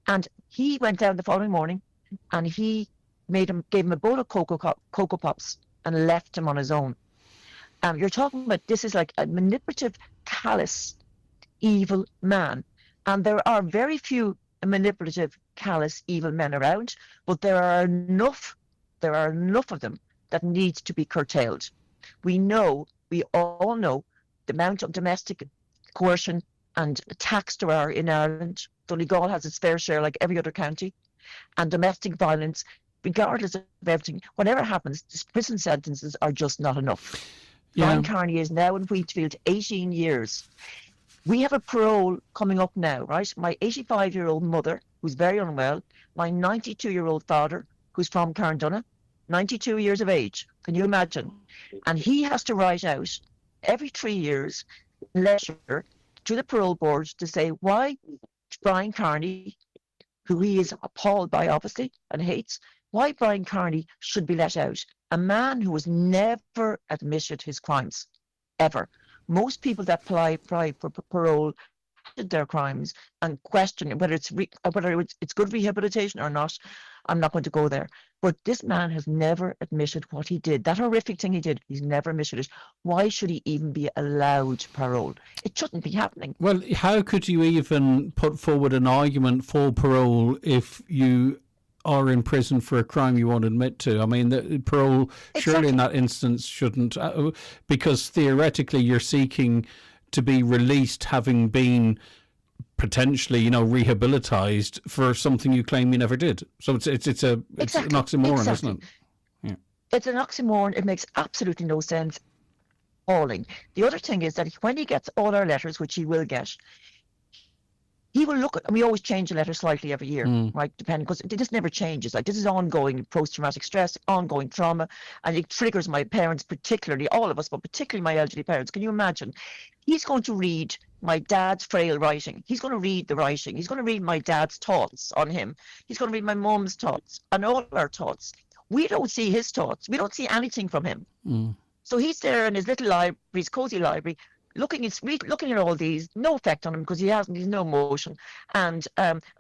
And he went down the following morning and he gave him a bowl of Cocoa Pops and left him on his own. You're talking about, this is like a manipulative, callous, evil man. And there are very few manipulative, callous, evil men around, but there are enough of them that need to be curtailed. We all know the amount of domestic coercion and attacks there are in Ireland. Donegal has its fair share like every other county. And domestic violence, regardless of everything, whatever happens, prison sentences are just not enough. Brian Carney is now in Wheatfield 18 years. We have a parole coming up now, right? My 85-year-old mother, who's very unwell, my 92-year-old father, who's from Carndonagh, 92 years of age. Can you imagine? And he has to write out every 3 years a letter to the parole board to say why Brian Carney, who he is appalled by, obviously, and hates, why Brian Carney should be let out. A man who has never admitted his crimes, ever. Most people that apply for parole did their crimes and question whether it's good rehabilitation or not. I'm not going to go there. But this man has never admitted what he did. That horrific thing he did, he's never admitted it. Why should he even be allowed parole? It shouldn't be happening. Well, how could you even put forward an argument for parole if you are in prison for a crime you won't admit to? I mean, the parole surely in that instance shouldn't, because theoretically you're seeking to be released having been potentially, rehabilitized for something you claim you never did. So it's an oxymoron, isn't it? Yeah. It's an oxymoron. It makes absolutely no sense. Appalling. The other thing is that when he gets all our letters, which he will get, he will look at, and we always change the letter slightly every year, right? Depending, because this never changes. Like, this is ongoing post-traumatic stress, ongoing trauma, and it triggers my parents, particularly, all of us, but particularly my elderly parents. Can you imagine? He's going to read my dad's frail writing. He's going to read the writing. He's going to read my dad's thoughts on him. He's going to read my mum's thoughts and all our thoughts. We don't see his thoughts. We don't see anything from him. So he's there in his little library, his cozy library, looking at all these, no effect on him because he's no emotion, and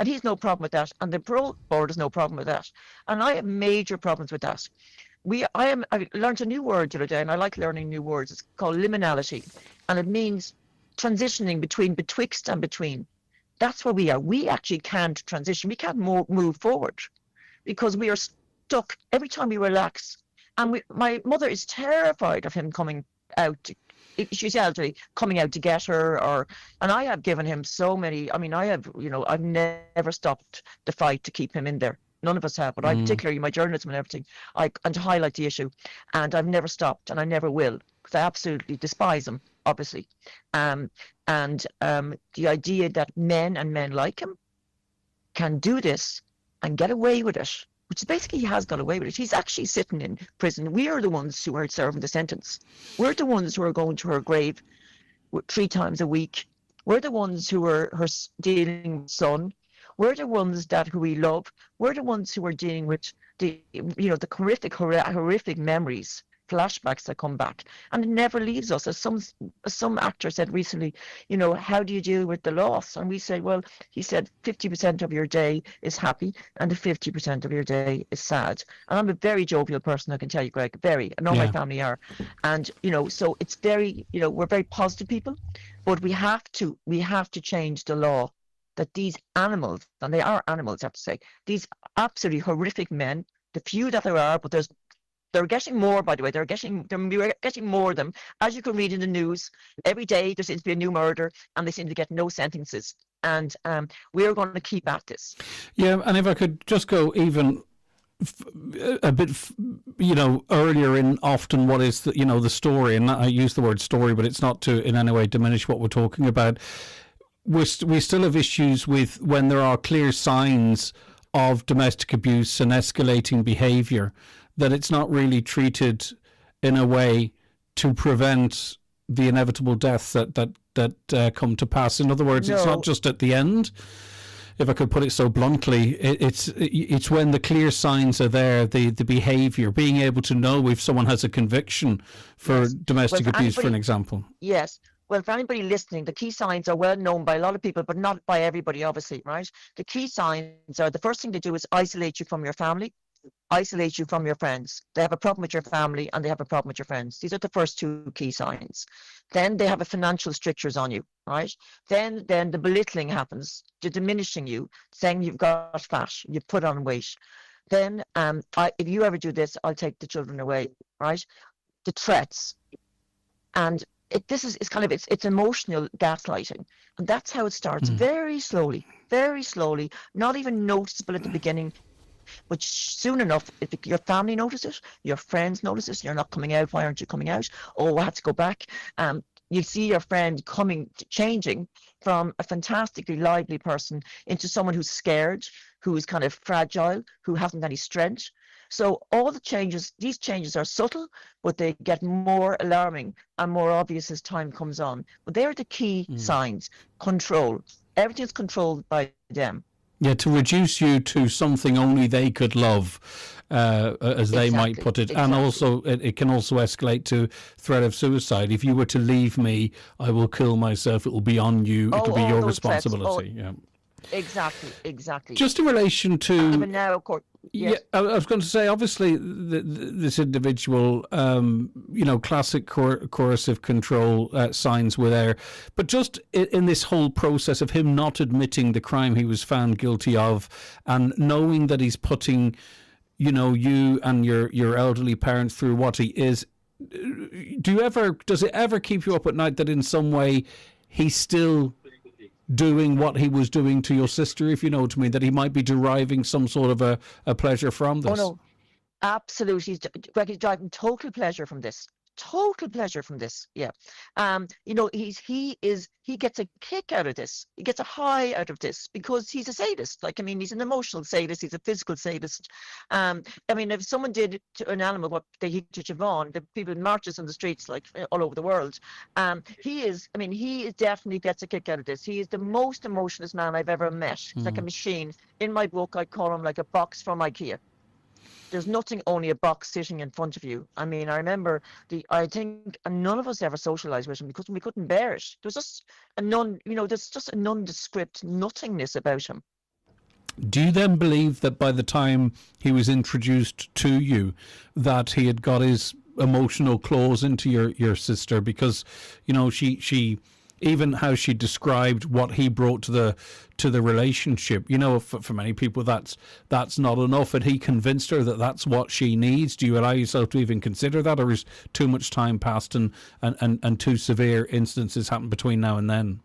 he's no problem with that, and the parole board has no problem with that, and I have major problems with that. I learned a new word the other day, and I like learning new words. It's called liminality, and it means transitioning betwixt and between. That's where we are. We actually can't transition. We can't move forward because we are stuck. Every time we relax, And my mother is terrified of him coming out. She's elderly, coming out to get her, and I have given him so many. I mean, I've never stopped the fight to keep him in there. None of us have, but I particularly my journalism and everything, and to highlight the issue, and I've never stopped, and I never will, because I absolutely despise him, obviously, and the idea that men like him can do this and get away with it, which basically he has got away with it. He's actually sitting in prison. We are the ones who are serving the sentence. We're the ones who are going to her grave 3 times a week. We're the ones who are her dealing with son. We're the ones who we love. We're the ones who are dealing with the horrific memories, flashbacks that come back, and it never leaves us. As some actor said recently, how do you deal with the loss? And we say, well, he said 50% of your day is happy and the 50% of your day is sad. And I'm a very jovial person, I can tell you, Greg, very, and all my family are. And so it's very, we're very positive people, but we have to change the law that these animals, and they are animals, I have to say, these absolutely horrific men, the few that there are, but they're getting more, by the way. They're getting more of them. As you can read in the news, every day there seems to be a new murder, and they seem to get no sentences. And we are going to keep at this. Yeah, and if I could just go even a bit, earlier in often what is the story, and I use the word story, but it's not to in any way diminish what we're talking about. We still have issues with when there are clear signs of domestic abuse and escalating behaviour, that it's not really treated in a way to prevent the inevitable deaths that come to pass. In other words, It's not just at the end, if I could put it so bluntly. It's when the clear signs are there, the behaviour, being able to know if someone has a conviction for domestic abuse, for an example. Yes. Well, for anybody listening, the key signs are well known by a lot of people, but not by everybody, obviously, right? The key signs are, the first thing they do is isolate you from your family, isolate you from your friends. They have a problem with your family and they have a problem with your friends. These are the first 2 key signs. Then they have a financial strictures on you, right? Then the belittling happens, the diminishing you, saying you've got fat, you've put on weight. Then if you ever do this, I'll take the children away, right? The threats. And it's emotional gaslighting, and that's how it starts. Very slowly, not even noticeable at the beginning, but soon enough, if your family notices, your friends notices, you're not coming out. Why aren't you coming out? Oh, I have to go back. You see your friend changing from a fantastically lively person into someone who's scared, who is kind of fragile, who hasn't any strength. So all these changes are subtle, but they get more alarming and more obvious as time comes on. But they're the key signs. Control. Everything's controlled by them. Yeah, to reduce you to something only they could love, as they might put it. And also, it can also escalate to threat of suicide. If you were to leave me, I will kill myself. It will be on you. It will be your responsibility. Yeah. Exactly. Just in relation to... Even now, of course... Yes. Yeah, I was going to say, obviously, this individual, classic coercive control signs were there. But just in this whole process of him not admitting the crime he was found guilty of, and knowing that he's putting, you and your elderly parents through what he is, does it ever keep you up at night that in some way he's still doing what he was doing to your sister, if you know what I mean, that he might be deriving some sort of a pleasure from this? Oh, no. Absolutely. Greg is driving total pleasure from this. Yeah. He gets a kick out of this. He gets a high out of this because he's a sadist. He's an emotional sadist. He's a physical sadist. If someone did to an animal what they did to Siobhan, the people marches on the streets all over the world. He definitely gets a kick out of this. He is the most emotionless man I've ever met. He's like a machine. In my book, I call him like a box from IKEA. There's nothing, only a box sitting in front of you. I remember I think none of us ever socialized with him because we couldn't bear it. There was just there's just a nondescript nothingness about him. Do you then believe that by the time he was introduced to you, that he had got his emotional claws into your sister? Because, she even how she described what he brought to the relationship. You know, for many people, that's not enough. Had he convinced her that that's what she needs? Do you allow yourself to even consider that, or is too much time passed and too severe incidences happen between now and then?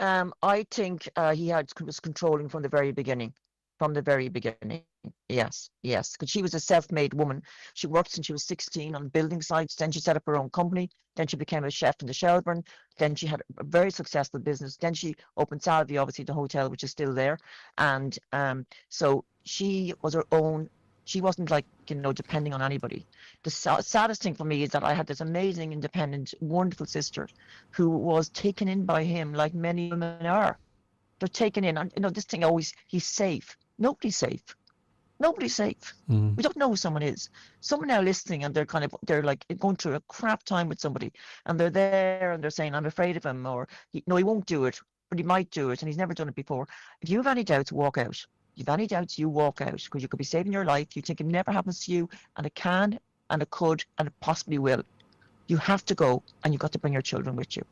I think he was controlling from the very beginning. From the very beginning, yes, because she was a self-made woman. She worked since she was 16 on building sites. Then she set up her own company. Then she became a chef in the Shelburne. Then she had a very successful business. Then she opened Salvi, obviously the hotel, which is still there. And so she was her own. She wasn't like, depending on anybody. The saddest thing for me is that I had this amazing, independent, wonderful sister who was taken in by him like many women are. They're taken in. And, this thing always, he's safe. Nobody's safe. Nobody's safe. We don't know who someone is. Someone now listening and they're like going through a crap time with somebody and they're there and they're saying, I'm afraid of him, or he won't do it, but he might do it and he's never done it before. If you have any doubts, walk out. If you have any doubts, you walk out, because you could be saving your life. You think it never happens to you, and it can and it could and it possibly will. You have to go, and you've got to bring your children with you.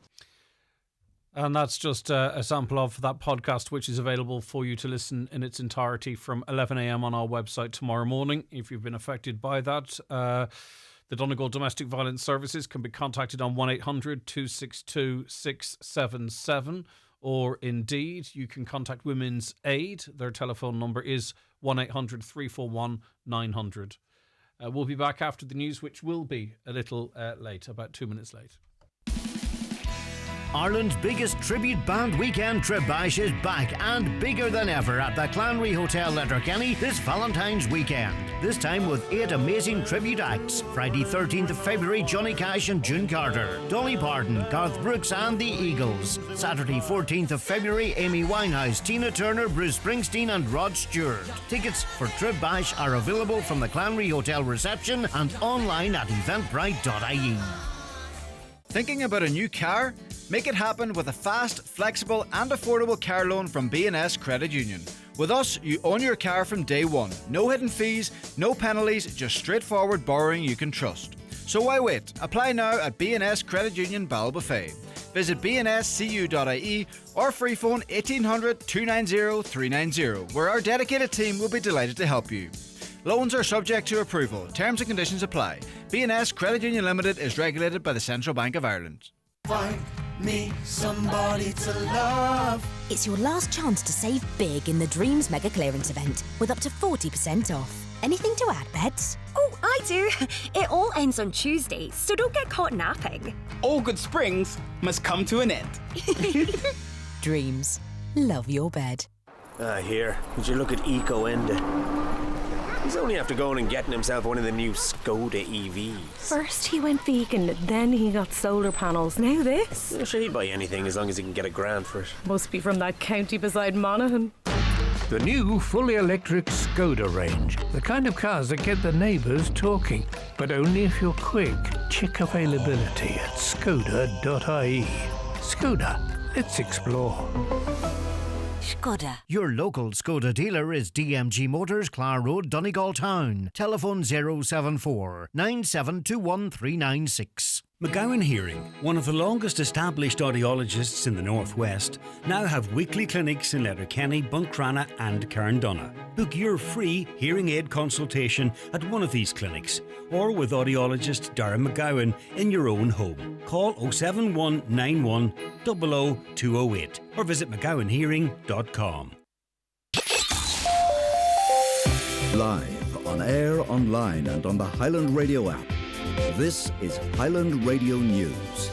And that's just a sample of that podcast, which is available for you to listen in its entirety from 11 a.m. on our website tomorrow morning. If you've been affected by that, the Donegal Domestic Violence Services can be contacted on 1-800-262-677, or indeed you can contact Women's Aid. Their telephone number is 1-800-341-900. We'll be back after the news, which will be a little late, about 2 minutes late. Ireland's biggest tribute band weekend Trib Bash is back and bigger than ever at the Clanry Hotel, Letterkenny this Valentine's weekend. This time with 8 amazing tribute acts. Friday 13th of February, Johnny Cash and June Carter, Dolly Parton, Garth Brooks and the Eagles. Saturday 14th of February, Amy Winehouse, Tina Turner, Bruce Springsteen and Rod Stewart. Tickets for Trib Bash are available from the Clanry Hotel reception and online at eventbrite.ie. Thinking about a new car? Make it happen with a fast, flexible and affordable car loan from B&S Credit Union. With us, you own your car from day one. No hidden fees, no penalties, just straightforward borrowing you can trust. So why wait? Apply now at B&S Credit Union Ballybofey. Visit bnscu.ie or free phone 1800 290 390, where our dedicated team will be delighted to help you. Loans are subject to approval. Terms and conditions apply. B&S Credit Union Limited is regulated by the Central Bank of Ireland. Find me somebody to love. It's your last chance to save big in the Dreams Mega Clearance event with up to 40% off. Anything to add, Beds? Oh, I do. It all ends on Tuesday, so don't get caught napping. All good springs must come to an end. Dreams. Love your bed. Here. Would you look at Eco Enda? He's only after going and getting himself one of the new Skoda EVs. First he went vegan, then he got solar panels, now this. I'm sure he'd buy anything as long as he can get a grand for it. Must be from that county beside Monaghan. The new fully electric Skoda range. The kind of cars that get the neighbours talking. But only if you're quick. Check availability at skoda.ie. Skoda, let's explore. Skoda. Your local Skoda dealer is DMG Motors, Clar Road, Donegal Town. Telephone 074 9721396. McGowan Hearing, one of the longest established audiologists in the Northwest, now have weekly clinics in Letterkenny, Buncrana and Carndonagh. Book your free hearing aid consultation at one of these clinics or with audiologist Darren McGowan in your own home. Call 07191 00208 or visit mcgowanhearing.com. Live, on air, online and on the Highland Radio app. This is Highland Radio News.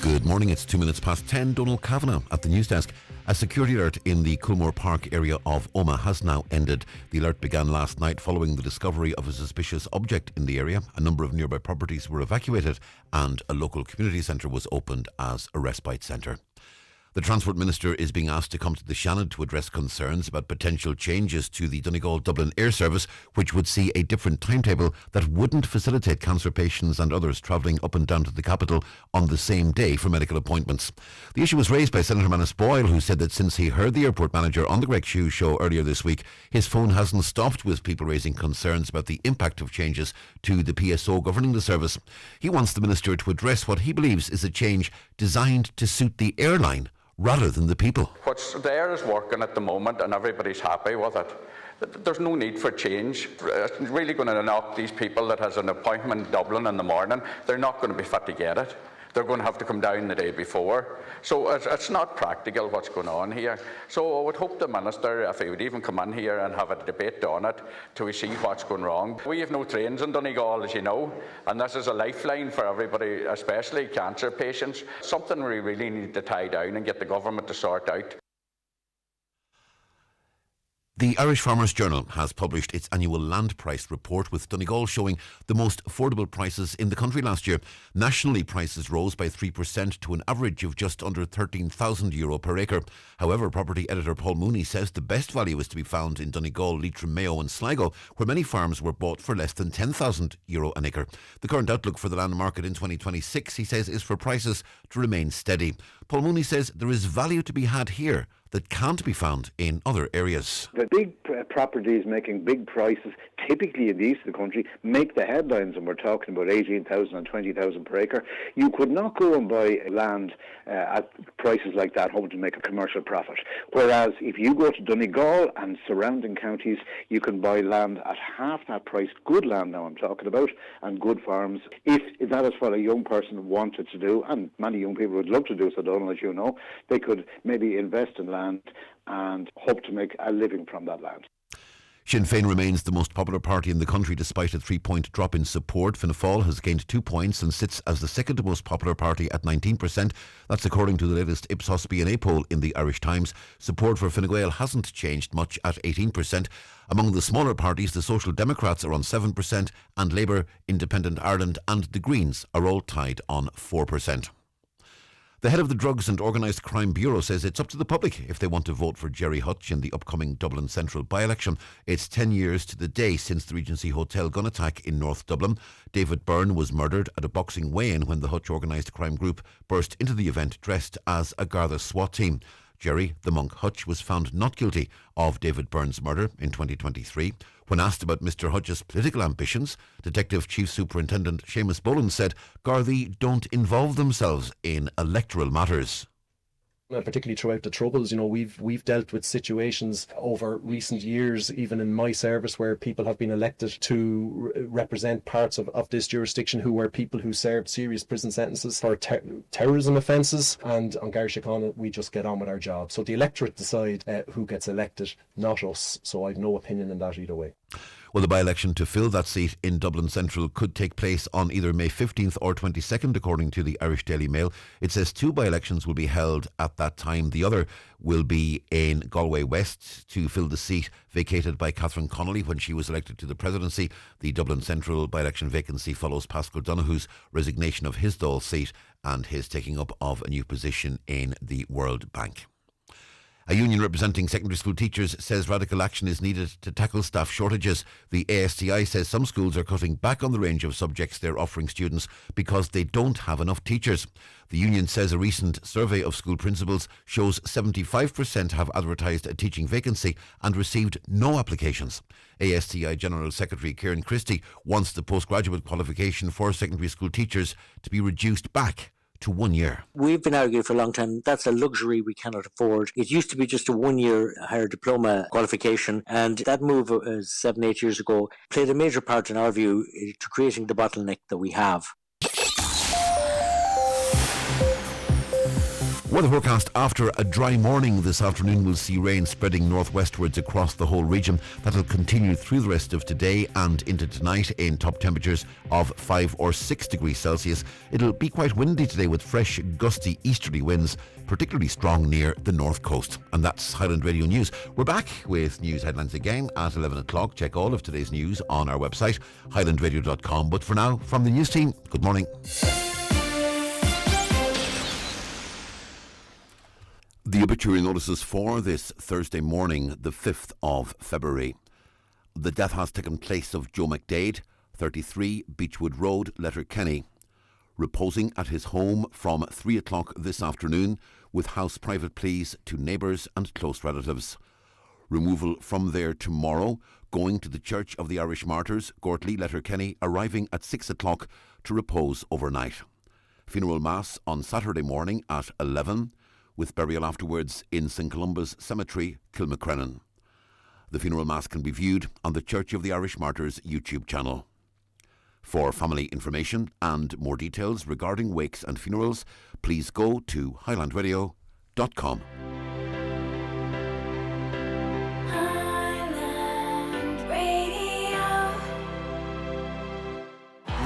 Good morning, it's 2 minutes past 10. Donald Kavanagh at the news desk. A security alert in the Coolmore Park area of Omagh has now ended. The alert began last night following the discovery of a suspicious object in the area. A number of nearby properties were evacuated and a local community centre was opened as a respite centre. The Transport Minister is being asked to come to the Shannon to address concerns about potential changes to the Donegal-Dublin air service, which would see a different timetable that wouldn't facilitate cancer patients and others travelling up and down to the capital on the same day for medical appointments. The issue was raised by Senator Manus Boyle, who said that since he heard the airport manager on the Greg Hughes Show earlier this week, his phone hasn't stopped with people raising concerns about the impact of changes to the PSO governing the service. He wants the Minister to address what he believes is a change designed to suit the airline rather than the people. What's there is working at the moment and everybody's happy with it. There's no need for change. It's really going to knock these people that has an appointment in Dublin in the morning. They're not going to be fit to get it. They're going to have to come down the day before. So it's not practical what's going on here. So I would hope the Minister, if he would even come in here and have a debate on it, till we see what's going wrong. We have no trains in Donegal, as you know, and this is a lifeline for everybody, especially cancer patients. Something we really need to tie down and get the government to sort out. The Irish Farmers Journal has published its annual land price report, with Donegal showing the most affordable prices in the country last year. Nationally, prices rose by 3% to an average of just under €13,000 per acre. However, property editor Paul Mooney says the best value is to be found in Donegal, Leitrim, Mayo and Sligo, where many farms were bought for less than €10,000 an acre. The current outlook for the land market in 2026, he says, is for prices to remain steady. Paul Mooney says there is value to be had here that can't be found in other areas. The big properties making big prices, typically in the east of the country, make the headlines, and we're talking about 18,000 and 20,000 per acre. You could not go and buy land at prices like that hoping to make a commercial profit. Whereas if you go to Donegal and surrounding counties, you can buy land at half that price, good land now I'm talking about, and good farms. If that is what a young person wanted to do, and many young people would love to do so, Donald, as you know, they could maybe invest in land and hope to make a living from that land. Sinn Féin remains the most popular party in the country despite a 3-point drop in support. Fianna Fáil has gained 2 points and sits as the second most popular party at 19%. That's according to the latest Ipsos B&A poll in the Irish Times. Support for Fine Gael hasn't changed much at 18%. Among the smaller parties, the Social Democrats are on 7%, and Labour, Independent Ireland and the Greens are all tied on 4%. The head of the Drugs and Organised Crime Bureau says it's up to the public if they want to vote for Gerry Hutch in the upcoming Dublin Central by-election. It's 10 years to the day since the Regency Hotel gun attack in North Dublin. David Byrne was murdered at a boxing weigh-in when the Hutch organised crime group burst into the event dressed as a Garda SWAT team. Gerry, the monk Hutch, was found not guilty of David Byrne's murder in 2023. When asked about Mr Hutch's political ambitions, Detective Chief Superintendent Seamus Boland said Gardaí don't involve themselves in electoral matters. Particularly throughout the Troubles, you know, we've dealt with situations over recent years, even in my service, where people have been elected to represent parts of this jurisdiction who were people who served serious prison sentences for terrorism offences, and on Garda Síochána we just get on with our job. So the electorate decide who gets elected, not us, so I've no opinion in that either way. Well, the by-election to fill that seat in Dublin Central could take place on either May 15th or 22nd, according to the Irish Daily Mail. It says 2 by-elections will be held at that time. The other will be in Galway West to fill the seat vacated by Catherine Connolly when she was elected to the presidency. The Dublin Central by-election vacancy follows Pascal Donoghue's resignation of his Dáil seat and his taking up of a new position in the World Bank. A union representing secondary school teachers says radical action is needed to tackle staff shortages. The ASTI says some schools are cutting back on the range of subjects they're offering students because they don't have enough teachers. The union says a recent survey of school principals shows 75% have advertised a teaching vacancy and received no applications. ASTI General Secretary Kieran Christie wants the postgraduate qualification for secondary school teachers to be reduced back to 1 year. We've been arguing for a long time that's a luxury we cannot afford. It used to be just a 1 year higher diploma qualification, and that move 7-8 years ago played a major part in our view to creating the bottleneck that we have. Weather forecast: after a dry morning this afternoon, we'll see rain spreading northwestwards across the whole region. That'll continue through the rest of today and into tonight in top temperatures of 5 or 6 degrees Celsius. It'll be quite windy today with fresh, gusty easterly winds, particularly strong near the north coast. And that's Highland Radio News. We're back with news headlines again at 11 o'clock. Check all of today's news on our website, highlandradio.com. But for now, from the news team, good morning. The obituary notices for this Thursday morning, the 5th of February. The death has taken place of Joe McDade, 33 Beechwood Road, Letterkenny, reposing at his home from 3 o'clock this afternoon with house private pleas to neighbours and close relatives. Removal from there tomorrow, going to the Church of the Irish Martyrs, Gortley, Letterkenny, arriving at 6 o'clock to repose overnight. Funeral Mass on Saturday morning at 11, with burial afterwards in St Columba's Cemetery, Kilmacrennan. The funeral mass can be viewed on the Church of the Irish Martyrs YouTube channel. For family information and more details regarding wakes and funerals, please go to highlandradio.com.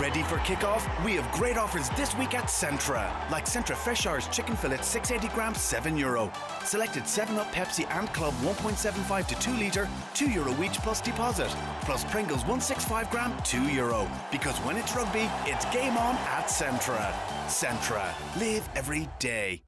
Ready for kickoff? We have great offers this week at Centra. Like Centra Fresh Hours chicken fillet 680 grams, €7. Selected 7-Up Pepsi and Club 1.75 to 2 litre, €2 each plus deposit. Plus Pringles 165 gram, €2. Because when it's rugby, it's game on at Centra. Centra. Live every day.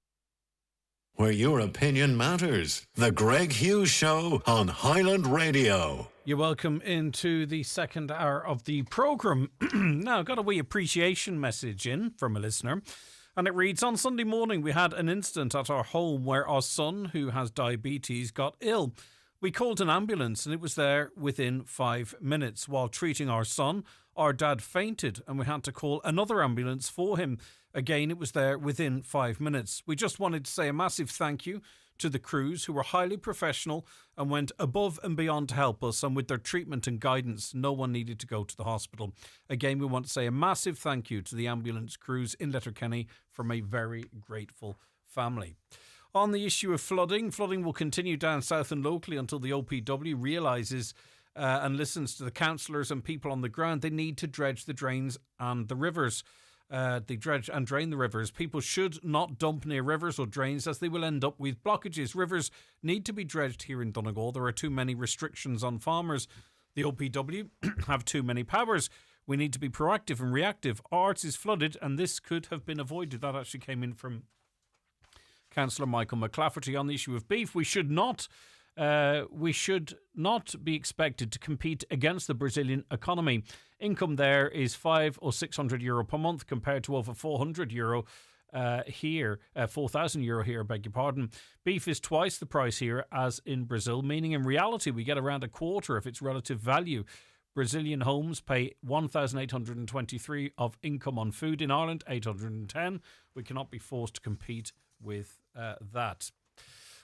Where your opinion matters. The Greg Hughes Show on Highland Radio. You're welcome into the second hour of the programme. Now, got a wee appreciation message in from a listener. And it reads, on Sunday morning, we had an incident at our home where our son, who has diabetes, got ill. We called an ambulance and it was there within 5 minutes. While treating our son, our dad fainted and we had to call another ambulance for him. Again, it was there within 5 minutes. We just wanted to say a massive thank you to the crews who were highly professional and went above and beyond to help us, and with their treatment and guidance, no one needed to go to the hospital. Again, we want to say a massive thank you to the ambulance crews in Letterkenny from a very grateful family. On the issue of flooding will continue down south and locally until the OPW realises and listens to the councillors and people on the ground. They need to dredge the drains and the rivers. They dredge and drain the rivers. People should not dump near rivers or drains as they will end up with blockages. Rivers need to be dredged here in Donegal. There are too many restrictions on farmers. The OPW have too many powers. We need to be proactive and reactive. Arts is flooded and this could have been avoided. That actually came in from Councillor Michael McClafferty. On the issue of beef, we should not be expected to compete against the Brazilian economy. Income there is €500 or €600 per month compared to over €400 here, €4,000 here, beg your pardon. Beef is twice the price here as in Brazil, meaning in reality we get around a quarter of its relative value. Brazilian homes pay $1,823 of income on food. In Ireland, $810. We cannot be forced to compete with that.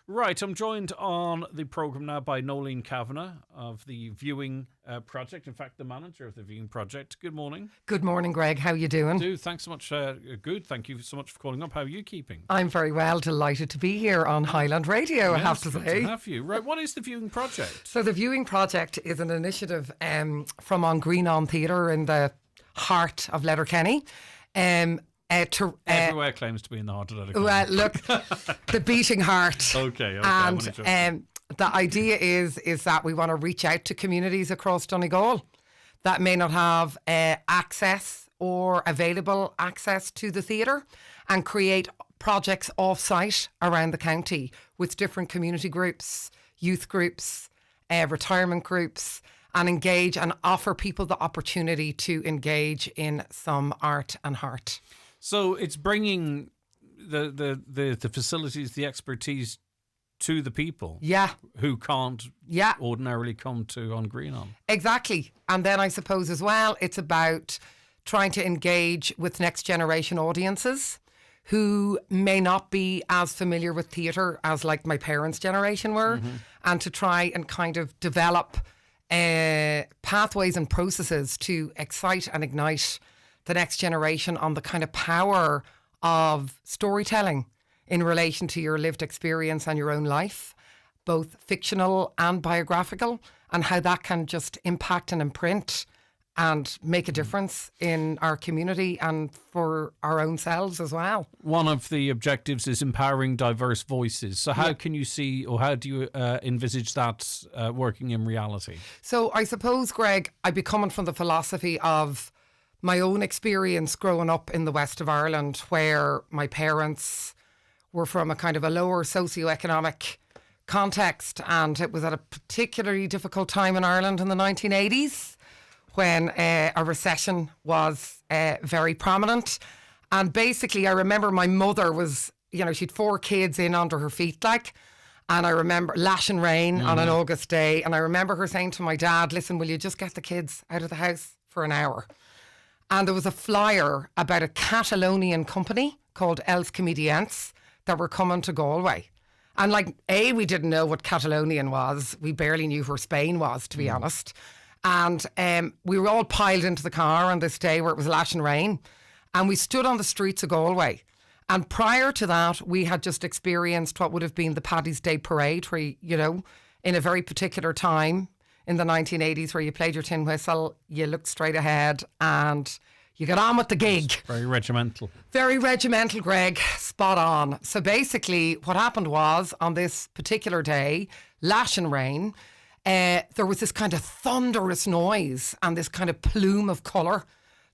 Right, I'm joined on the programme now by Nolene Kavanagh of the Viewing Project, in fact, the manager of the Viewing Project. Good morning. Good morning, Greg. How are you doing? Dude, thanks so much. Good. Thank you so much for calling up. How are you keeping? I'm very well. Delighted to be here on Highland Radio, I have to good say. To have you. Right, what is the Viewing Project? So the Viewing Project is an initiative from On Green On Theatre in the heart of Letterkenny. Everywhere claims to be in the heart of Letterkenny. Well, look, the beating heart. Okay. And the idea is that we want to reach out to communities across Donegal that may not have access or available access to the theatre and create projects off-site around the county with different community groups, youth groups, retirement groups, and engage and offer people the opportunity to engage in some art and heart. So it's bringing the facilities, the expertise to the people. Yeah. Who can't ordinarily come to On Green On. Exactly. And then I suppose as well, it's about trying to engage with next generation audiences who may not be as familiar with theatre as like my parents' generation were, and to try and kind of develop pathways and processes to excite and ignite the next generation on the kind of power of storytelling in relation to your lived experience and your own life, both fictional and biographical, and how that can just impact and imprint and make a difference in our community and for our own selves as well. One of the objectives is empowering diverse voices. So how can you see, or how do you envisage that working in reality? So I suppose, Greg, I'd be coming from the philosophy of my own experience growing up in the west of Ireland, where my parents were from a kind of a lower socioeconomic context, and it was at a particularly difficult time in Ireland in the 1980s when a recession was very prominent. And basically, I remember my mother was, she'd 4 kids in under her feet, and I remember lashing rain on an August day, and I remember her saying to my dad, listen, will you just get the kids out of the house for an hour? And there was a flyer about a Catalonian company called Els Comedians that were coming to Galway. And we didn't know what Catalonian was. We barely knew where Spain was, to be honest. And we were all piled into the car on this day where it was lashing rain. And we stood on the streets of Galway. And prior to that, we had just experienced what would have been the Paddy's Day Parade, where, in a very particular time in the 1980s, where you played your tin whistle, you looked straight ahead and you got on with the gig. It's very regimental. Very regimental, Greg. Spot on. So basically what happened was, on this particular day, lashing rain, there was this kind of thunderous noise and this kind of plume of colour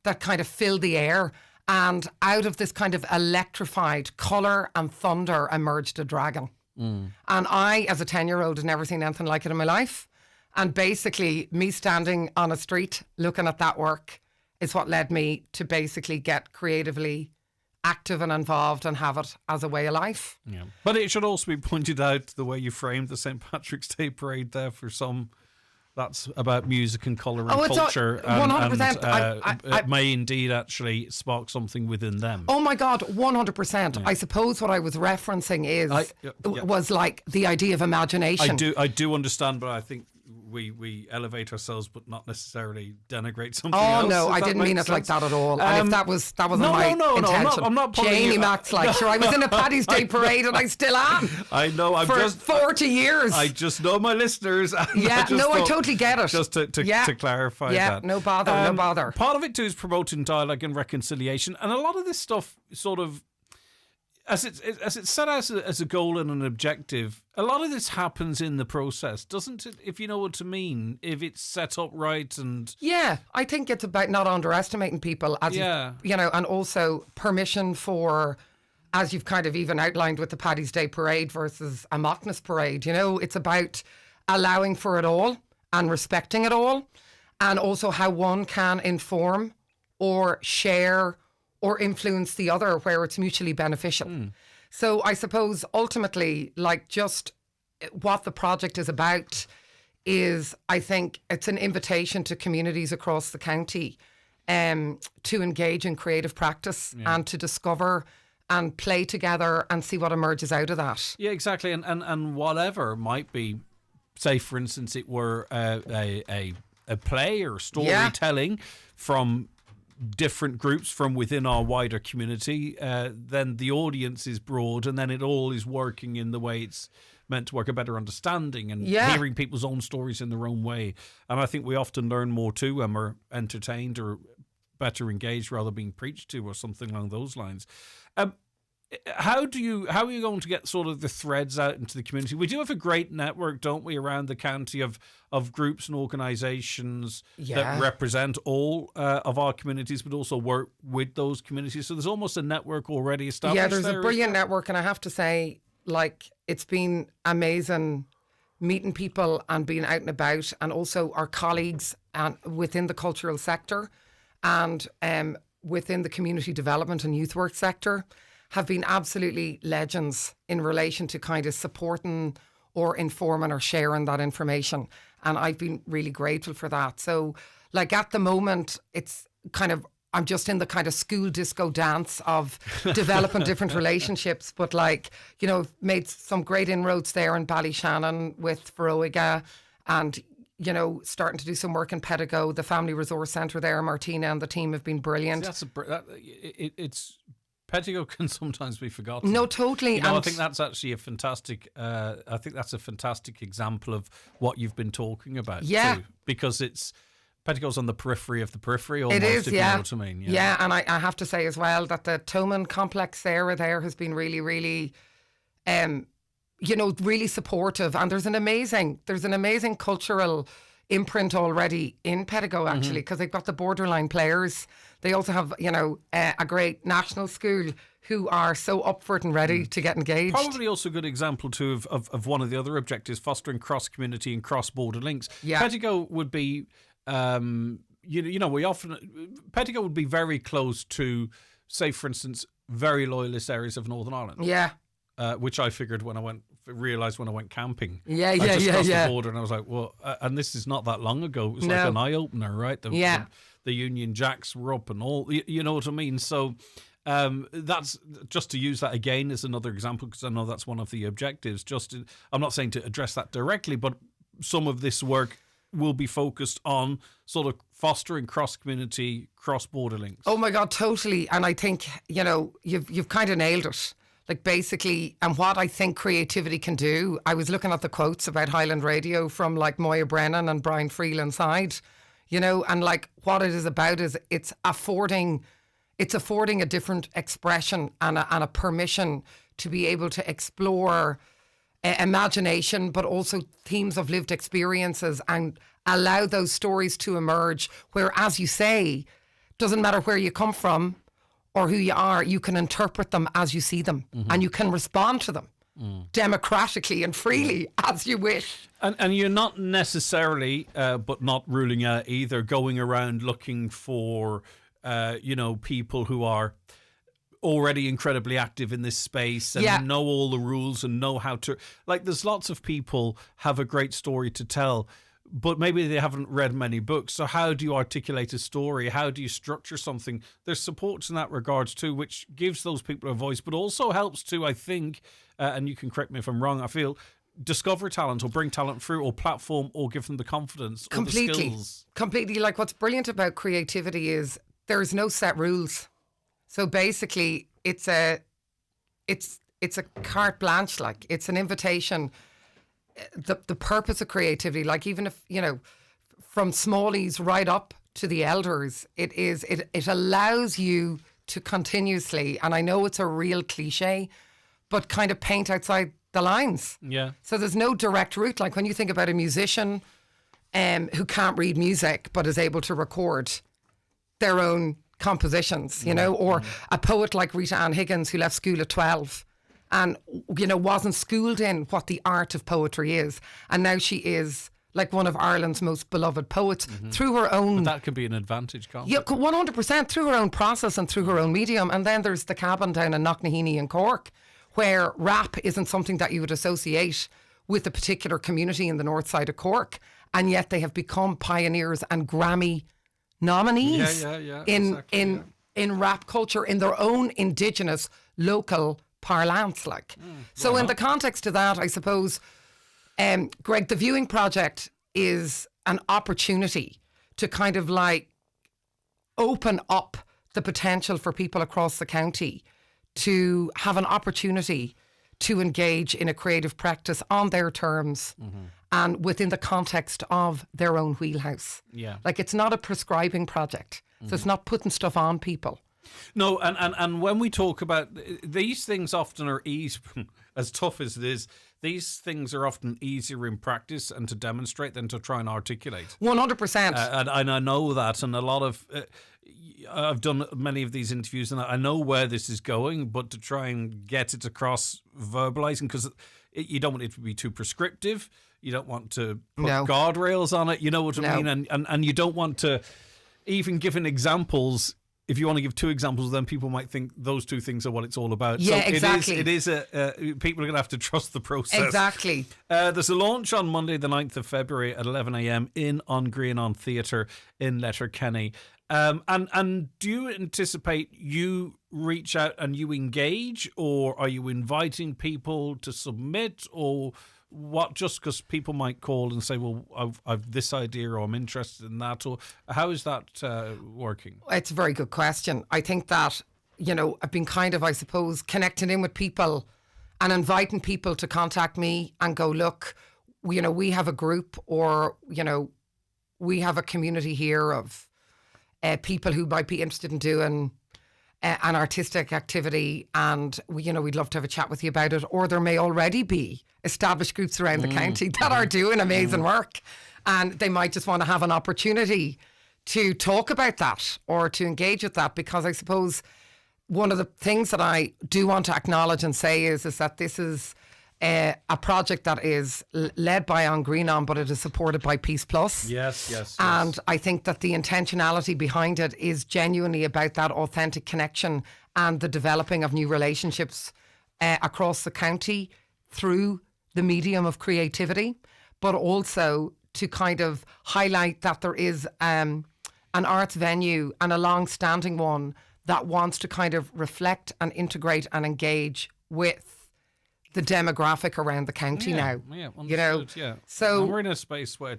that kind of filled the air. And out of this kind of electrified colour and thunder emerged a dragon. And I, as a 10-year-old, had never seen anything like it in my life. And basically, me standing on a street looking at that work is what led me to basically get creatively active and involved and have it as a way of life. Yeah. But it should also be pointed out the way you framed the St. Patrick's Day Parade there for some. That's about music and colour and culture. 100%. It may indeed actually spark something within them. Oh my God, 100%. Yeah. I suppose what I was referencing was like the idea of imagination. I do understand, but I think we elevate ourselves, but not necessarily denigrate something else. Oh no, I didn't mean it like that at all. And if that wasn't my intention. I'm not Janie Max, sure, I was in a Paddy's Day Parade and I still am. I know. For 40 years. I just know my listeners. Yeah, I totally get it. Just to clarify that. Yeah, no bother, no bother. Part of it too is promoting dialogue and reconciliation, and a lot of this stuff sort of, as it's set out as a goal and an objective, a lot of this happens in the process, doesn't it? If you know what I mean, if it's set up right and... Yeah, I think it's about not underestimating people, and also permission for, as you've kind of even outlined with the Paddy's Day Parade versus a Mockness Parade, it's about allowing for it all and respecting it all, and also how one can inform or share or influence the other where it's mutually beneficial. So I suppose ultimately, just what the project is about is, I think it's an invitation to communities across the county to engage in creative practice and to discover and play together and see what emerges out of that. Yeah, exactly. And whatever might be, say for instance, it were a play or storytelling from different groups from within our wider community, then the audience is broad, and then it all is working in the way it's meant to work, a better understanding and hearing people's own stories in their own way. And I think we often learn more too when we're entertained or better engaged rather than being preached to or something along those lines. How are you going to get sort of the threads out into the community? We do have a great network, don't we, around the county of groups and organisations that represent all of our communities, but also work with those communities. So there's almost a network already established. Yeah, there's a brilliant network, and I have to say, it's been amazing meeting people and being out and about, and also our colleagues within the cultural sector and within the community development and youth work sector have been absolutely legends in relation to kind of supporting or informing or sharing that information. And I've been really grateful for that. So at the moment, it's kind of, I'm just in the kind of school disco dance of developing different relationships. But made some great inroads there in Ballyshannon with Feroiga, and, starting to do some work in Pedigo, the Family Resource Centre there. Martina and the team have been brilliant. It's Pedigo can sometimes be forgotten. No, totally. I think that's actually a fantastic. I think that's a fantastic example of what you've been talking about. Yeah, too, because Pedigo's on the periphery of the periphery. Almost, it is. If you know what I mean. Yeah, and I have to say as well that the Toman complex there has been really, really, really supportive, and there's an amazing cultural imprint already in Pedigo, actually, because they've got the borderline players. They also have, a great national school who are so up for it and ready to get engaged. Probably also a good example too of one of the other objectives, fostering cross-community and cross-border links. Yeah. Pedigo would be, Pedigo would be very close to, say, for instance, very loyalist areas of Northern Ireland. Yeah. Which I figured realised when I went camping. I just crossed the border and I was like, well, and this is not that long ago. It was like an eye-opener, right? The Union Jacks were up and all, you know what I mean? So that's, just to use that again as another example, because I know that's one of the objectives. I'm not saying to address that directly, but some of this work will be focused on sort of fostering cross-community, cross-border links. Oh my God, totally. And I think, you've kind of nailed it. Like basically, and what I think creativity can do, I was looking at the quotes about Highland Radio from like Moya Brennan and Brian Freeland side, and like what it is about is it's affording a different expression and a permission to be able to explore imagination, but also themes of lived experiences and allow those stories to emerge where, as you say, doesn't matter where you come from or who you are, you can interpret them as you see them and you can respond to them democratically and freely as you wish. And you're not necessarily, but not ruling out either, going around looking for, people who are already incredibly active in this space and know all the rules and know how to... Like, there's lots of people have a great story to tell, but maybe they haven't read many books. So how do you articulate a story? How do you structure something? There's supports in that regards too, which gives those people a voice, but also helps to, I think, and you can correct me if I'm wrong, I feel, discover talent or bring talent through or platform or give them the confidence or the skills. Completely. Like, what's brilliant about creativity is there's no set rules. So basically it's a carte blanche, like it's an invitation. The purpose of creativity, like even if, from smallies right up to the elders, it allows you to continuously, and I know it's a real cliche, but kind of paint outside the lines. Yeah. So there's no direct route. Like when you think about a musician who can't read music but is able to record their own compositions, or a poet like Rita Ann Higgins who left school at 12 and, wasn't schooled in what the art of poetry is. And now she is like one of Ireland's most beloved poets through her own... But that can be an advantage, can't it? Yeah, 100% through her own process and through her own medium. And then there's the cabin down in Knocknaheeny in Cork, where rap isn't something that you would associate with a particular community in the north side of Cork. And yet they have become pioneers and Grammy nominees in rap culture in their own indigenous local parlance, like. So in the context of that, I suppose, Greg, the Viewing Project is an opportunity to kind of like open up the potential for people across the county to have an opportunity to engage in a creative practice on their terms and within the context of their own wheelhouse. Yeah. Like, it's not a prescribing project. So it's not putting stuff on people. No, and when we talk about these things, often are easy, as tough as it is, these things are often easier in practice and to demonstrate than to try and articulate. 100%. And I know that, and a lot of... I've done many of these interviews and I know where this is going, but to try and get it across verbalizing, because you don't want it to be too prescriptive. You don't want to put guardrails on it. You know what I mean? And you don't want to even give examples. If you want to give two examples, then people might think those two things are what it's all about. Yeah, so exactly. It is people are going to have to trust the process. Exactly. There's a launch on Monday, the 9th of February at 11 a.m. in On Green on Theatre in Letterkenny. And do you anticipate you reach out and you engage, or are you inviting people to submit, or what? Just because people might call and say, well, I've this idea, or I'm interested in that, or how is that working? It's a very good question. I think that, I've been kind of, I suppose, connecting in with people and inviting people to contact me and go, look, we have a group, or, we have a community here of people who might be interested in doing an artistic activity, and we'd love to have a chat with you about it. Or there may already be established groups around the county that are doing amazing work, And they might just want to have an opportunity to talk about that or to engage with that, because I suppose one of the things that I do want to acknowledge and say is that this is a project that is led by An Greenan, but it is supported by Peace Plus. Yes. And I think that the intentionality behind it is genuinely about that authentic connection and the developing of new relationships across the county through the medium of creativity, but also to kind of highlight that there is an arts venue, and a long-standing one, that wants to kind of reflect and integrate and engage with the demographic around the county now. Yeah, you know. understood, yeah. So And we're in a space where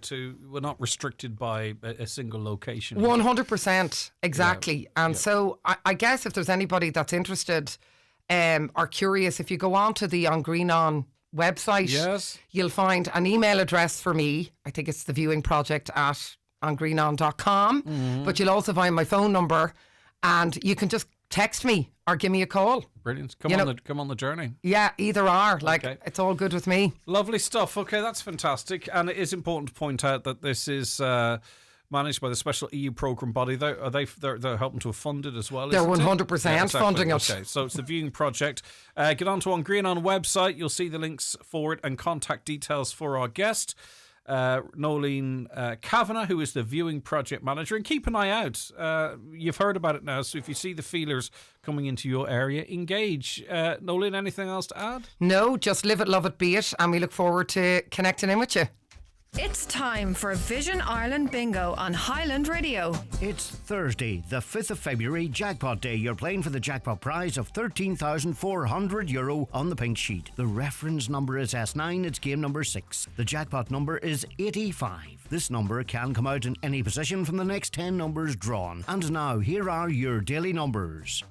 we're not restricted by a single location. 100%, exactly. And so I guess if there's anybody that's interested or curious, if you go on to the On Greenan website, you'll find an email address for me. I think it's the viewing project at ongreenan.com. But you'll also find my phone number, and you can just text me or give me a call. Brilliant. Come on the journey. Yeah, either or. Okay. It's all good with me. Lovely stuff. Okay, that's fantastic. And it is important to point out that this is managed by the special EU programme body. They're helping to fund it as well. They're isn't it? 100% Yeah, exactly. funding it. Okay, so it's the viewing project. Get onto On Greenan website. You'll see the links for it and contact details for our guest, Nolene Kavanagh, who is the viewing project manager. And keep an eye out. You've heard about it now, so if you see the feelers coming into your area, engage. Nolene, anything else to add? No, just live it, love it, be it. And we look forward to connecting in with you. It's time for Vision Ireland Bingo on Highland Radio. It's Thursday, the 5th of February, Jackpot Day. You're playing for the jackpot prize of €13,400 on the pink sheet. The reference number is S9, it's game number 6. The jackpot number is 85. This number can come out in any position from the next 10 numbers drawn. And now, here are your daily numbers.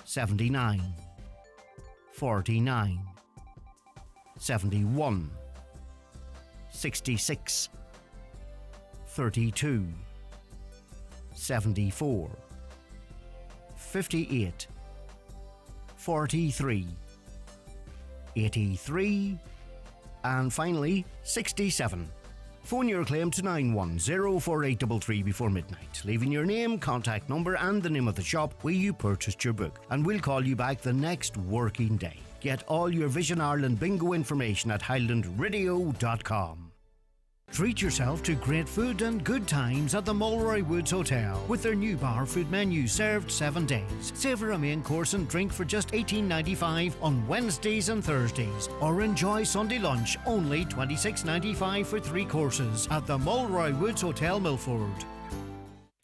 79, 49, 71, 66, 32, 74, 58, 43, 83, and finally 67. Phone your claim to 9104833 before midnight, leaving your name, contact number and the name of the shop where you purchased your book, and we'll call you back the next working day. Get all your Vision Ireland bingo information at highlandradio.com. Treat yourself to great food and good times at the Mulroy Woods Hotel with their new bar food menu served 7 days. Savour a main course and drink for just $18.95 on Wednesdays and Thursdays, or enjoy Sunday lunch only $26.95 for 3 courses at the Mulroy Woods Hotel, Milford.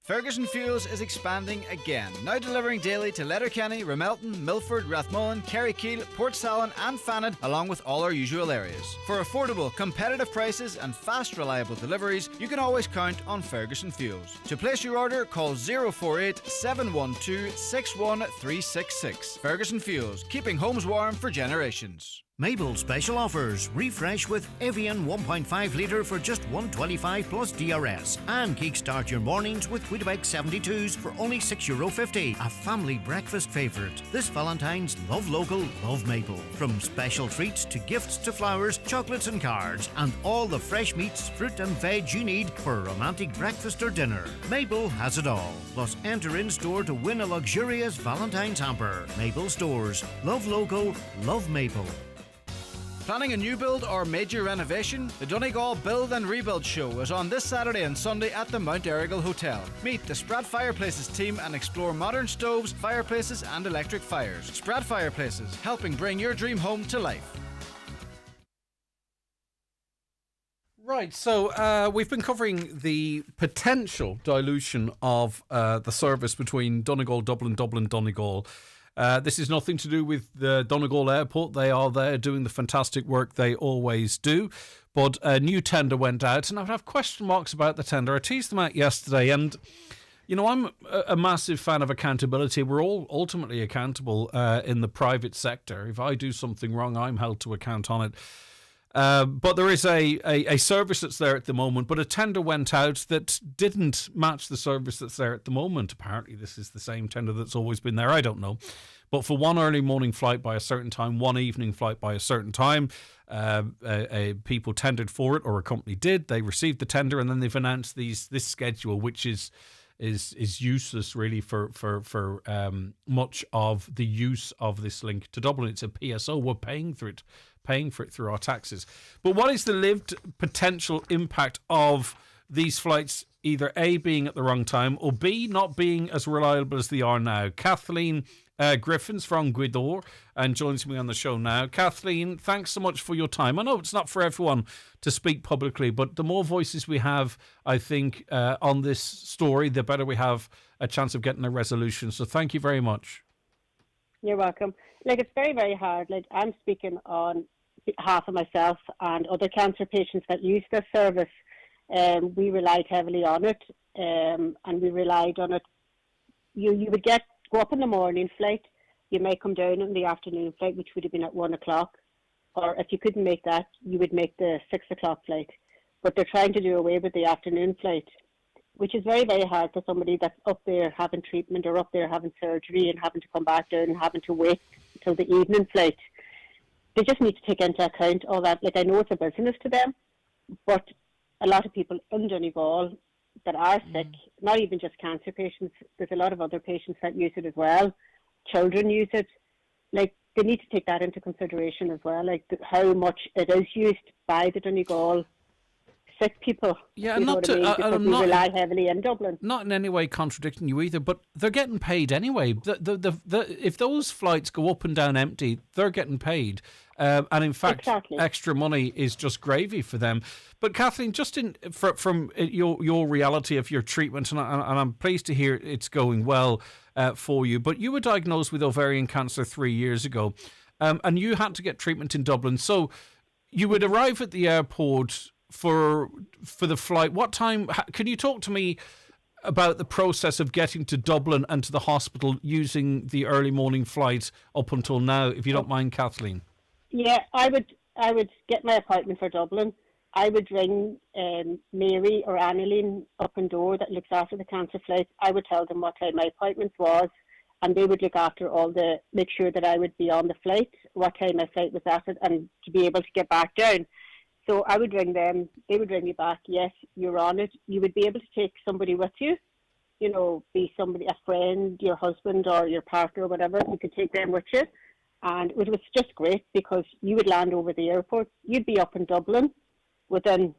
Ferguson Fuels is expanding again, now delivering daily to Letterkenny, Ramelton, Milford, Rathmullen, Kerrykeele, Port Salon and Fannin, along with all our usual areas. For affordable, competitive prices and fast, reliable deliveries, you can always count on Ferguson Fuels. To place your order, call 048 712 61366. Ferguson Fuels, keeping homes warm for generations. Mabel special offers. Refresh with Evian 1.5 litre for just $1.25 plus DRS. And kickstart your mornings with Weetabix 72s for only €6.50. A family breakfast favourite. This Valentine's, love local, love Mabel. From special treats to gifts to flowers, chocolates and cards, and all the fresh meats, fruit and veg you need for a romantic breakfast or dinner. Mabel has it all. Plus enter in store to win a luxurious Valentine's hamper. Mabel Stores. Love local, love Mabel. Planning a new build or major renovation? The Donegal Build and Rebuild Show is on this Saturday and Sunday at the Mount Errigal Hotel. Meet the Spratt Fireplaces team and explore modern stoves, fireplaces and electric fires. Spratt Fireplaces, helping bring your dream home to life. Right, so we've been covering the potential dilution of the service between Donegal, Dublin, Dublin, Donegal. This is nothing to do with the Donegal Airport. They are there doing the fantastic work they always do. But a new tender went out, and I would have question marks about the tender. I teased them out yesterday, and, you know, I'm a massive fan of accountability. We're all ultimately accountable in the private sector. If I do something wrong, I'm held to account on it. But there is a service that's there at the moment, but a tender went out that didn't match the service that's there at the moment. Apparently this is the same tender that's always been there. I don't know. But for one early morning flight by a certain time, one evening flight by a certain time, people tendered for it, or a company did. They received the tender, and then they've announced this schedule, which is useless really for much of the use of this link to Dublin. It's a PSO. We're paying for it through our taxes. But what is the lived potential impact of these flights either A, being at the wrong time, or B, not being as reliable as they are now? Kathleen Griffin's from Gweedore and joins me on the show now. Kathleen, thanks so much for your time. I know it's not for everyone to speak publicly, but the more voices we have, I think, on this story, the better we have a chance of getting a resolution. So thank you very much. You're welcome. It's very, very hard. I'm speaking on behalf of myself and other cancer patients that use this service. We relied heavily on it, and we relied on it. You would go up in the morning flight, you may come down in the afternoon flight, which would have been at 1 o'clock, or if you couldn't make that, you would make the 6 o'clock flight. But they're trying to do away with the afternoon flight, which is very, very hard for somebody that's up there having treatment or up there having surgery and having to come back down and having to wait until the evening flight. They just need to take into account all that. I know it's a business to them, but a lot of people in Donegal that are sick, not even just cancer patients, there's a lot of other patients that use it as well. Children use it. They need to take that into consideration as well, how much it is used by the Donegal sick people. Yeah, we rely heavily in Dublin. Not in any way contradicting you either, but they're getting paid anyway. If those flights go up and down empty, they're getting paid. And in fact, extra money is just gravy for them. But Kathleen, just from your reality of your treatment, and I'm pleased to hear it's going well for you, but you were diagnosed with ovarian cancer 3 years ago, and you had to get treatment in Dublin. So you would arrive at the airport for the flight. What time? Can you talk to me about the process of getting to Dublin and to the hospital using the early morning flight up until now, if you don't mind, Kathleen? Yeah, I would get my appointment for Dublin. I would ring Mary or Annalene up in door that looks after the cancer flights. I would tell them what time my appointment was, and they would look after make sure that I would be on the flight, what time my flight was at, and to be able to get back down. So I would ring them. They would ring me back. Yes, you're on it. You would be able to take somebody with you. Be somebody, a friend, your husband or your partner or whatever. You could take them with you. And it was just great because you would land over the airport. You'd be up in Dublin from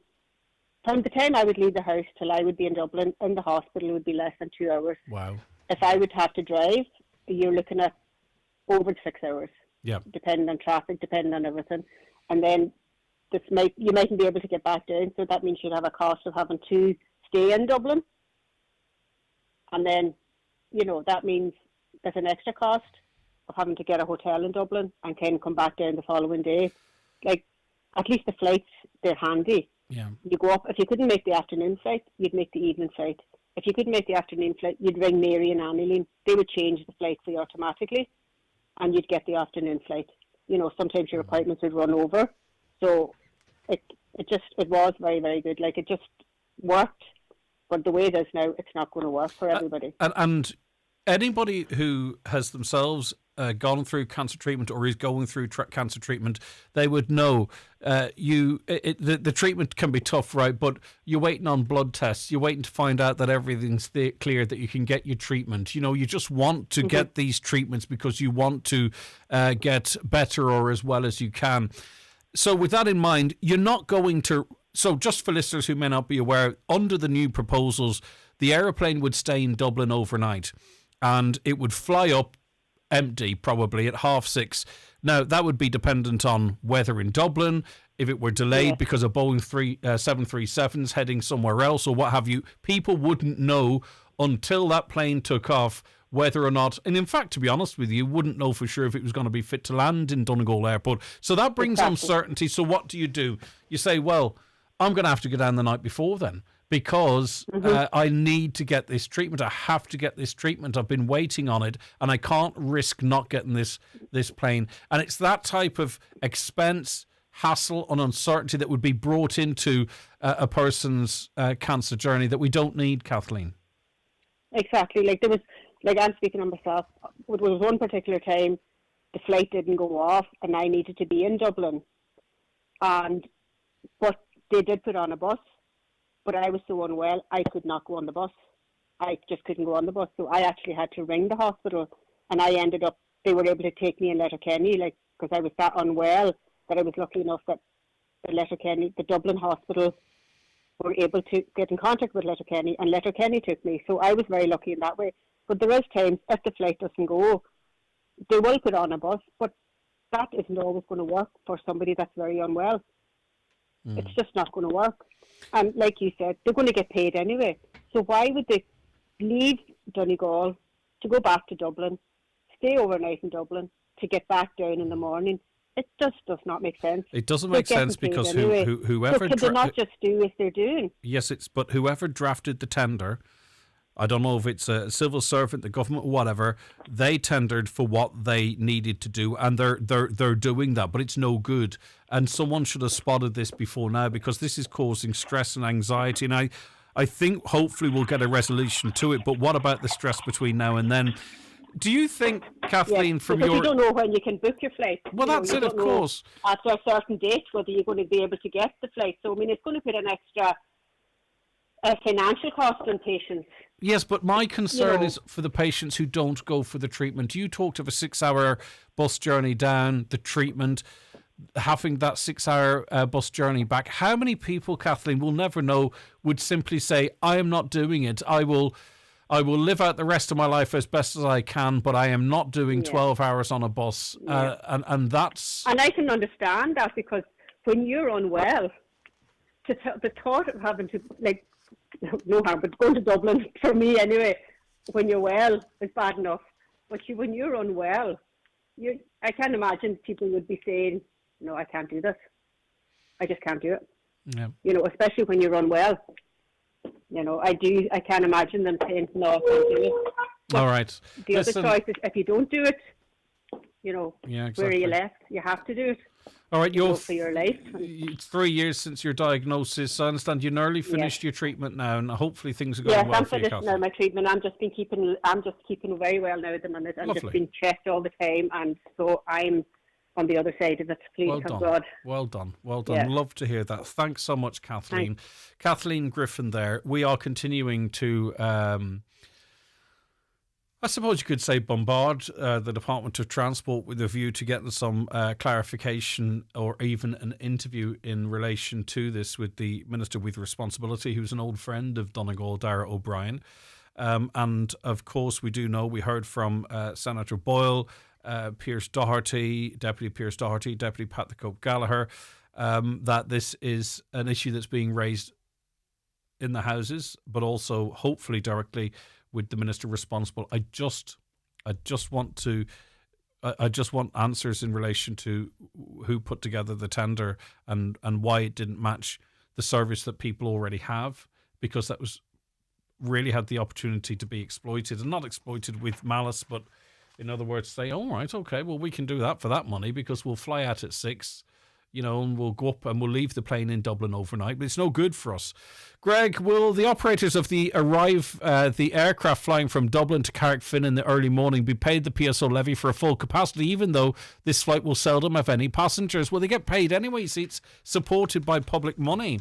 the time I would leave the house till I would be in Dublin in the hospital, it would be less than 2 hours. Wow. If I would have to drive, you're looking at over 6 hours. Yeah. Depending on traffic, depending on everything. And then you mightn't be able to get back down, so that means you'd have a cost of having to stay in Dublin. And then, that means there's an extra cost of having to get a hotel in Dublin and can come back down the following day. At least the flights, they're handy. Yeah. You go up, if you couldn't make the afternoon flight, you'd make the evening flight. If you couldn't make the afternoon flight, you'd ring Mary and Annalene. They would change the flight for you automatically, and you'd get the afternoon flight. Sometimes your appointments would run over. So it was very, very good. It just worked. But the way it is now, it's not going to work for everybody. And anybody who has themselves gone through cancer treatment or is going through cancer treatment, they would know the treatment can be tough, right? But you're waiting on blood tests. You're waiting to find out that everything's clear, that you can get your treatment. You just want to get these treatments because you want to get better or as well as you can. So with that in mind, you're not going to... So just for listeners who may not be aware, under the new proposals, the aeroplane would stay in Dublin overnight and it would fly up empty probably at 6:30. Now, that would be dependent on weather in Dublin. If it were delayed because of Boeing 737s heading somewhere else or what have you, people wouldn't know until that plane took off whether or not, and in fact, to be honest with you, wouldn't know for sure if it was going to be fit to land in Donegal Airport. So that brings uncertainty. So what do? You say, well, I'm going to have to go down the night before then because I need to get this treatment. I have to get this treatment. I've been waiting on it and I can't risk not getting this plane. And it's that type of expense, hassle and uncertainty that would be brought into a person's cancer journey that we don't need, Kathleen. Exactly. I'm speaking on myself. It was one particular time the flight didn't go off and I needed to be in Dublin. But they did put on a bus, but I was so unwell, I could not go on the bus. I just couldn't go on the bus, so I actually had to ring the hospital, and I ended up, they were able to take me in Letterkenny, because I was that unwell, that I was lucky enough that the Dublin hospital were able to get in contact with Letterkenny, and Letterkenny took me, so I was very lucky in that way. But there is times, if the flight doesn't go, they will put on a bus, but that isn't always going to work for somebody that's very unwell. It's just not going to work. And like you said, they're going to get paid anyway. So why would they leave Donegal to go back to Dublin, stay overnight in Dublin, to get back down in the morning? It just does not make sense. It doesn't make sense because anyway. whoever... So could they not just do as they're doing? Yes, but whoever drafted the tender, I don't know if it's a civil servant, the government, whatever, they tendered for what they needed to do, and they're doing that, but it's no good. And someone should have spotted this before now, because this is causing stress and anxiety. And I think hopefully we'll get a resolution to it, but what about the stress between now and then? Do you think, Kathleen, from your... you don't know when you can book your flight. Well, that's it, of course. After a certain date, whether you're going to be able to get the flight. So, I mean, it's going to put an extra financial cost on patients. Yes, but my concern is for the patients who don't go for the treatment. You talked of a 6-hour bus journey down, the treatment, having that 6-hour bus journey back. How many people, Kathleen, we'll never know, would simply say, I am not doing it. I will live out the rest of my life as best as I can, but I am not doing 12 hours on a bus. And that's... And I can understand that, because when you're unwell, the thought of having to, no harm, but going to Dublin, for me anyway, when you're well, is bad enough. But when you're unwell, I can't imagine people would be saying, no, I can't do this. I just can't do it. Yeah. Especially when you're unwell. I can't imagine them saying, no, I can't do it. But all right. The other choice is, if you don't do it, exactly. Where are you left? You have to do it. All right, for your life. It's 3 years since your diagnosis. I understand you nearly finished your treatment now, and hopefully things are going well for you. Yes, I'm finished now, my treatment. I'm just keeping very well now at the minute. I'm just being checked all the time, and so I'm on the other side of it. Please, God. Well done. Yeah. Love to hear that. Thanks so much, Kathleen. Thanks. Kathleen Griffin there. We are continuing to... I suppose you could say bombard the Department of Transport with a view to getting some clarification or even an interview in relation to this with the Minister with Responsibility, who's an old friend of Donegal, Darragh O'Brien. And of course, we heard from Senator Boyle, Pierce Doherty, Deputy Pierce Doherty, Deputy Pat the Cope Gallagher, that this is an issue that's being raised in the Houses, but also hopefully directly with the minister responsible. I just want answers in relation to who put together the tender and why it didn't match the service that people already have, because that was really had the opportunity to be exploited, and not exploited with malice, but in other words, say, all right, okay, well, we can do that for that money because we'll fly out at 6, and we'll go up and we'll leave the plane in Dublin overnight, but it's no good for us. Greg, will the operators of the aircraft flying from Dublin to Carrickfinn in the early morning be paid the PSO levy for a full capacity, even though this flight will seldom have any passengers? Will they get paid anyway? See, it's supported by public money.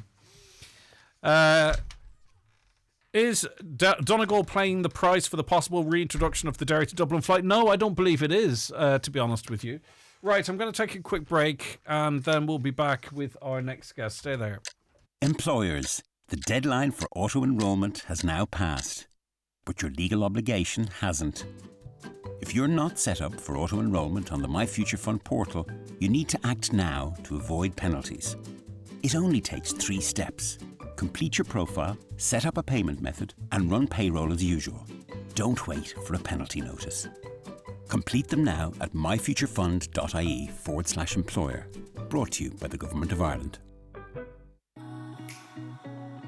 Is Donegal paying the price for the possible reintroduction of the Derry to Dublin flight? No, I don't believe it is, to be honest with you. Right, I'm going to take a quick break and then we'll be back with our next guest. Stay there. Employers, the deadline for auto-enrolment has now passed, but your legal obligation hasn't. If you're not set up for auto-enrolment on the My Future Fund portal, you need to act now to avoid penalties. It only takes 3 steps. Complete your profile, set up a payment method, and run payroll as usual. Don't wait for a penalty notice. Complete them now at myfuturefund.ie/employer. Brought to you by the Government of Ireland.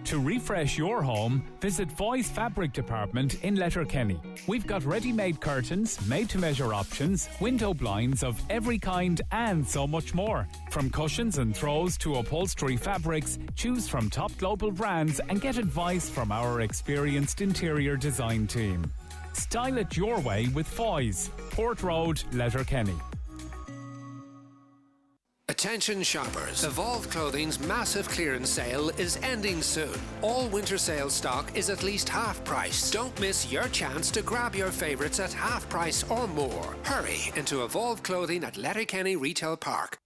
To refresh your home, visit Foy's Fabric Department in Letterkenny. We've got ready-made curtains, made-to-measure options, window blinds of every kind and so much more. From cushions and throws to upholstery fabrics, choose from top global brands and get advice from our experienced interior design team. Style it your way with Foy's, Port Road, Letterkenny. Attention shoppers, Evolve Clothing's massive clearance sale is ending soon. All winter sale stock is at least half price. Don't miss your chance to grab your favourites at half price or more. Hurry into Evolve Clothing at Letterkenny Retail Park.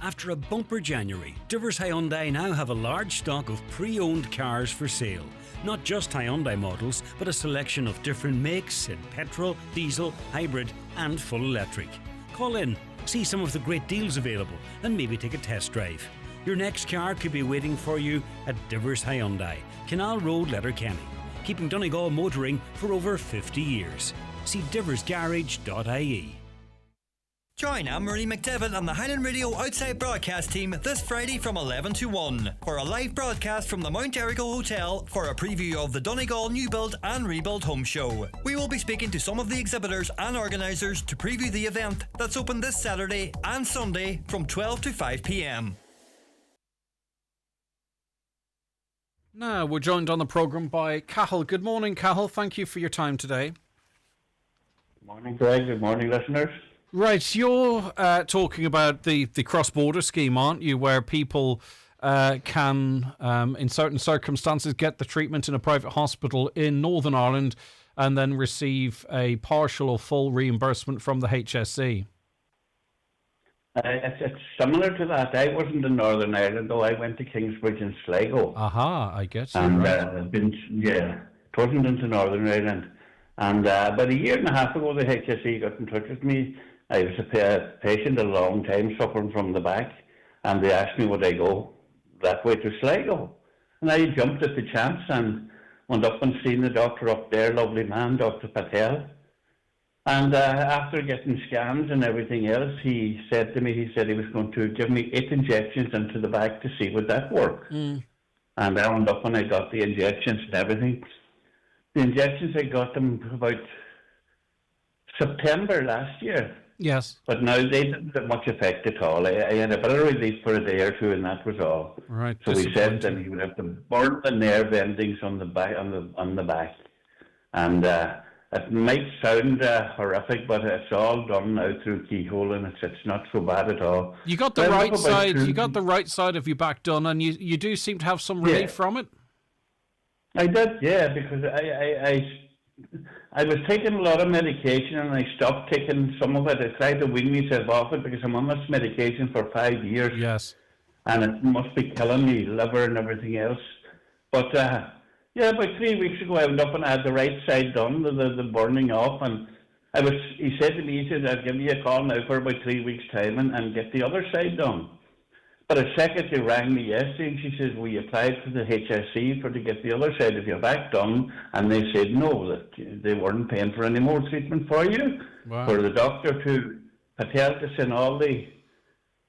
After a bumper January, Divers Hyundai now have a large stock of pre-owned cars for sale. Not just Hyundai models, but a selection of different makes in petrol, diesel, hybrid and full electric. Call in, see some of the great deals available and maybe take a test drive. Your next car could be waiting for you at Divers Hyundai, Canal Road, Letterkenny, keeping Donegal motoring for over 50 years. See diversgarage.ie. Join Anne-Marie McDevitt and the Highland Radio Outside Broadcast team this Friday from 11 to 1 for a live broadcast from the Mount Erigo Hotel for a preview of the Donegal New Build and Rebuild Home Show. We will be speaking to some of the exhibitors and organisers to preview the event that's open this Saturday and Sunday from 12 to 5 p.m. Now we're joined on the programme by Cathal. Good morning, Cathal. Thank you for your time today. Good morning, Greg. Good morning, listeners. Right, you're talking about the cross-border scheme, aren't you, where people can, in certain circumstances, get the treatment in a private hospital in Northern Ireland and then receive a partial or full reimbursement from the HSE? It's similar to that. I wasn't in Northern Ireland, though. I went to Kingsbridge in Sligo. Aha, I get you. And right. it wasn't into Northern Ireland. And about a year and a half ago, the HSE got in touch with me. I was a patient a long time suffering from the back, and they asked me would I go that way to Sligo. And I jumped at the chance and went up and seen the doctor up there, lovely man, Dr. Patel. And after getting scans and everything else, he said to me, he was going to give me 8 injections into the back to see would that work. And I went up and I got the injections and everything. The injections, I got them about September last year. Yes. But now they didn't have much effect at all. I had a bit of relief for a day or two, and that was all. Right. So he said that he would have to burn the nerve endings on the back, on the back, and it might sound horrific, but it's all done now through keyhole, and it's not so bad at all. You got the right side. You got the right side of your back done, and you do seem to have some relief from it. I did, yeah, because I was taking a lot of medication and I stopped taking some of it. I tried to wean myself off it because I'm on this medication for 5 years. Yes. And it must be killing me, liver and everything else. But, about 3 weeks ago I went up and I had the right side done, the burning off. And he said to me, he said, I'll give you a call now for about 3 weeks' time and get the other side done. But a secretary rang me yesterday and she says, we applied for the HSE to get the other side of your back done, and they said no, that they weren't paying for any more treatment for you. Wow. For the doctor to Patel to send all the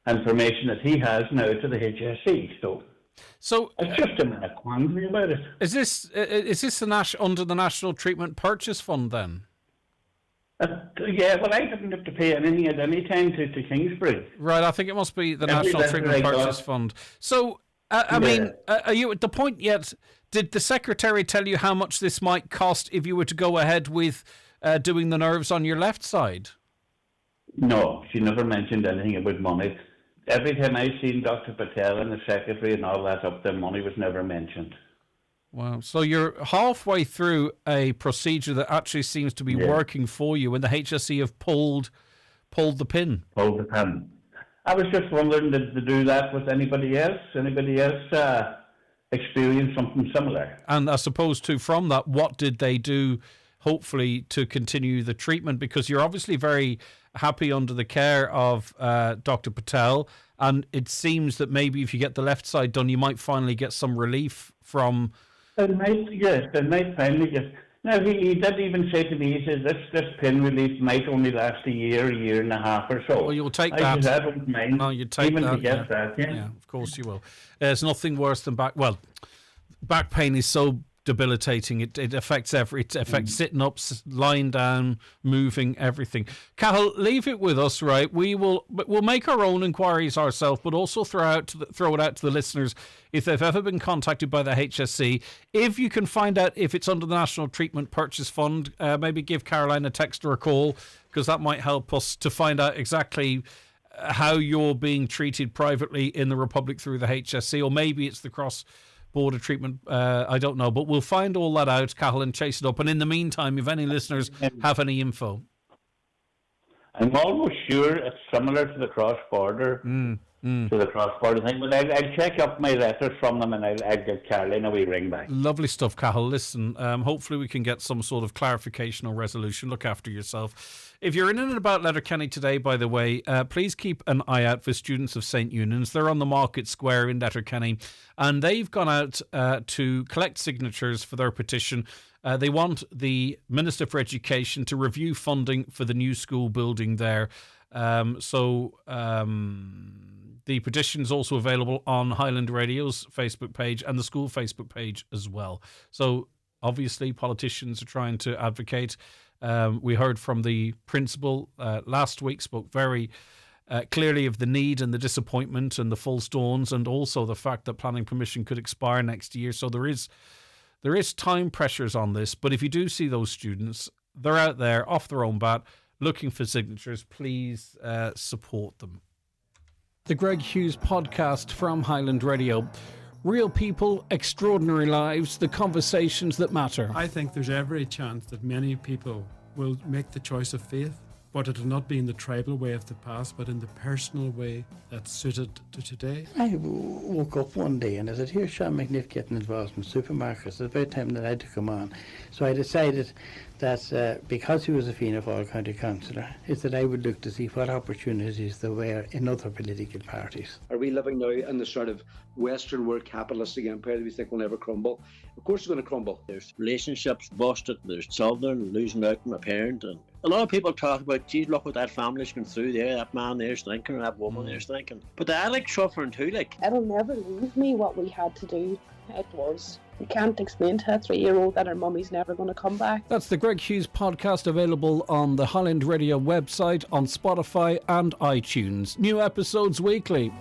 information that he has now to the HSE. So it's just a quandary about it. Is this under the National Treatment Purchase Fund then? Well, I didn't have to pay anything at any time to Kingsbridge. Right, I think it must be the National Treatment Purchase Fund. So, I mean, are you at the point yet? Did the secretary tell you how much this might cost if you were to go ahead with doing the nerves on your left side? No, she never mentioned anything about money. Every time I seen Dr. Patel and the secretary and all that up there, money was never mentioned. Wow. So you're halfway through a procedure that actually seems to be working for you, and the HSE have pulled the pin. Pulled the pin. I was just wondering, did they do that with anybody else? Anybody else experience something similar? And I suppose, too, from that, what did they do, hopefully, to continue the treatment? Because you're obviously very happy under the care of Dr. Patel, and it seems that maybe if you get the left side done, you might finally get some relief from... They might finally get... Now, he did even say to me, he says, this pin relief might only last a year and a half or so. Well, you'll take that. I don't mind. No, you take even that. To get that, yeah, of course you will. There's nothing worse than back pain is so debilitating. It affects sitting up, lying down, moving, everything. Cathal, leave it with us, right? We'll make our own inquiries ourselves, but also throw it out to the listeners if they've ever been contacted by the HSE. If you can find out if it's under the National Treatment Purchase Fund, maybe give Caroline a text or a call, because that might help us to find out exactly how you're being treated privately in the Republic through the HSC, or maybe it's the cross-border treatment. I don't know, but we'll find all that out, Cathal, and chase it up. And in the meantime, if any listeners have any info. I'm almost sure it's similar to the cross-border thing, but I'll check up my letters from them and I'll get Caroline a wee ring back. Lovely stuff, Cathal. Listen, hopefully we can get some sort of clarification or resolution. Look after yourself. If you're in and about Letterkenny today, by the way, please keep an eye out for students of St. Eunan's. They're on the Market Square in Letterkenny, and they've gone out to collect signatures for their petition. They want the Minister for Education to review funding for the new school building there. The petition is also available on Highland Radio's Facebook page and the school Facebook page as well. So obviously politicians are trying to advocate. We heard from the principal last week, spoke very clearly of the need and the disappointment and the false dawns, and also the fact that planning permission could expire next year. So there is time pressures on this. But if you do see those students, they're out there off their own bat looking for signatures. Please support them. The Greg Hughes podcast from Highland Radio. Real people, extraordinary lives, the conversations that matter. I think there's every chance that many people will make the choice of faith, but it will not be in the tribal way of the past, but in the personal way that's suited to today. I woke up one day and I said, here's Sean McNiff getting involved in supermarkets. It's about time that I had to come on. So I decided that because he was a Fianna Fáil County Councillor, is that I would look to see what opportunities there were in other political parties. Are we living now in the sort of Western world capitalistic empire that we think will never crumble? Of course it's going to crumble. There's relationships busted, there's children losing out on a parent, and a lot of people talk about, geez, look what that family's going through there, that man there's thinking, or that woman there's thinking. But I like suffering too, like. It'll never leave me what we had to do. It was. You can't explain to a 3-year-old that her mummy's never going to come back. That's the Greg Hughes podcast, available on the Highland Radio website, on Spotify and iTunes. New episodes weekly.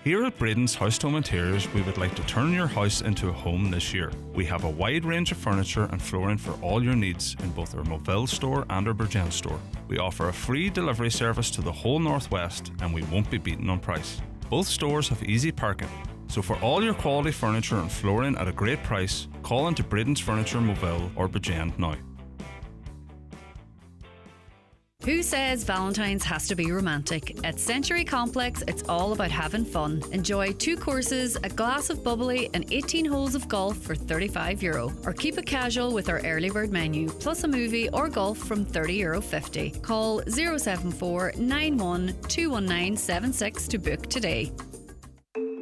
Here at Braden's House Home Interiors, we would like to turn your house into a home this year. We have a wide range of furniture and flooring for all your needs in both our Moville store and our Bridgend store. We offer a free delivery service to the whole Northwest, and we won't be beaten on price. Both stores have easy parking. So for all your quality furniture and flooring at a great price, call into Braden's Furniture Moville or Bridgend now. Who says Valentine's has to be romantic? At Century Complex, it's all about having fun. Enjoy 2 courses, a glass of bubbly and 18 holes of golf for €35. Or keep it casual with our early bird menu, plus a movie or golf from €30.50. Call 074 91 219 76 to book today.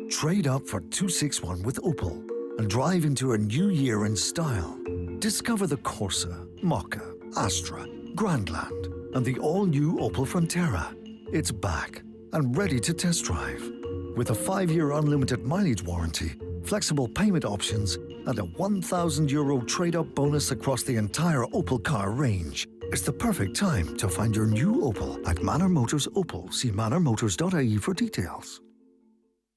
Trade up for 261 with Opel and drive into a new year in style. Discover the Corsa, Mokka, Astra, Grandland, and the all-new Opel Frontera. It's back and ready to test drive. With a 5-year unlimited mileage warranty, flexible payment options, and a €1,000 trade-up bonus across the entire Opel car range. It's the perfect time to find your new Opel at Manor Motors Opel. See manormotors.ie for details.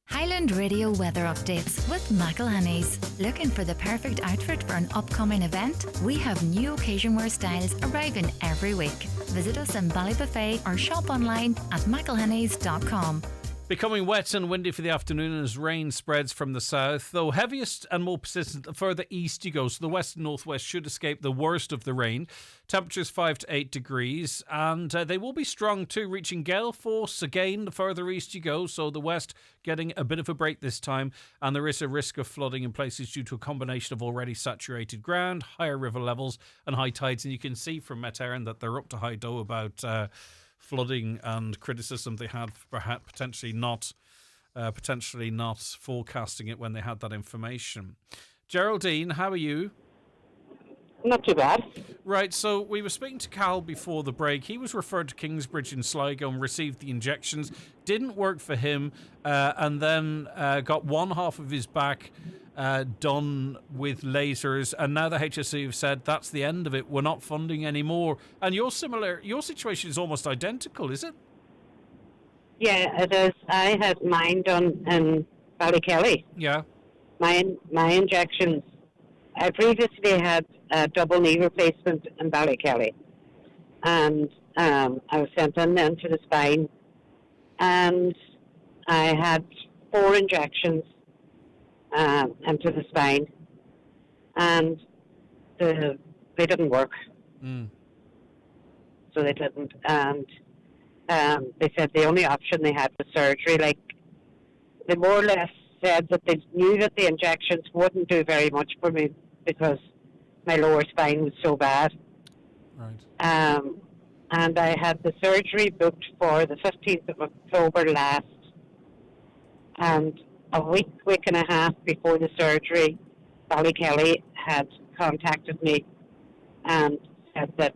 Highland Radio weather updates with McElhenney's. Looking for the perfect outfit for an upcoming event? We have new occasion wear styles arriving every week. Visit us in Ballybuffet or shop online at mcelhenneys.com. Becoming wet and windy for the afternoon as rain spreads from the south, though heaviest and more persistent the further east you go, so the west and northwest should escape the worst of the rain. Temperatures 5 to 8 degrees, and they will be strong too, reaching gale force again the further east you go, so the west getting a bit of a break this time, and there is a risk of flooding in places due to a combination of already saturated ground, higher river levels and high tides, and you can see from Met Éireann that they're up to high dough about flooding and criticism they had perhaps potentially not forecasting it when they had that information. Geraldine, how are you? Not too bad. Right, so we were speaking to Cal before the break. He was referred to Kingsbridge in Sligo and received the injections. Didn't work for him, and then got one half of his back done with lasers, and now the HSE have said that's the end of it. We're not funding anymore. And your situation is almost identical, is it? Yeah, it is. I had mine done in Ballykelly. Yeah. My injections. I previously had a double knee replacement in Ballykelly, and I was sent in then to the spine, and I had 4 injections into the spine, and they didn't work. So they didn't, and they said the only option they had was surgery. Like, they more or less said that they knew that the injections wouldn't do very much for me because my lower spine was so bad. Right. And I had the surgery booked for the 15th of October last, and a week and a half before the surgery, Ballykelly had contacted me and said that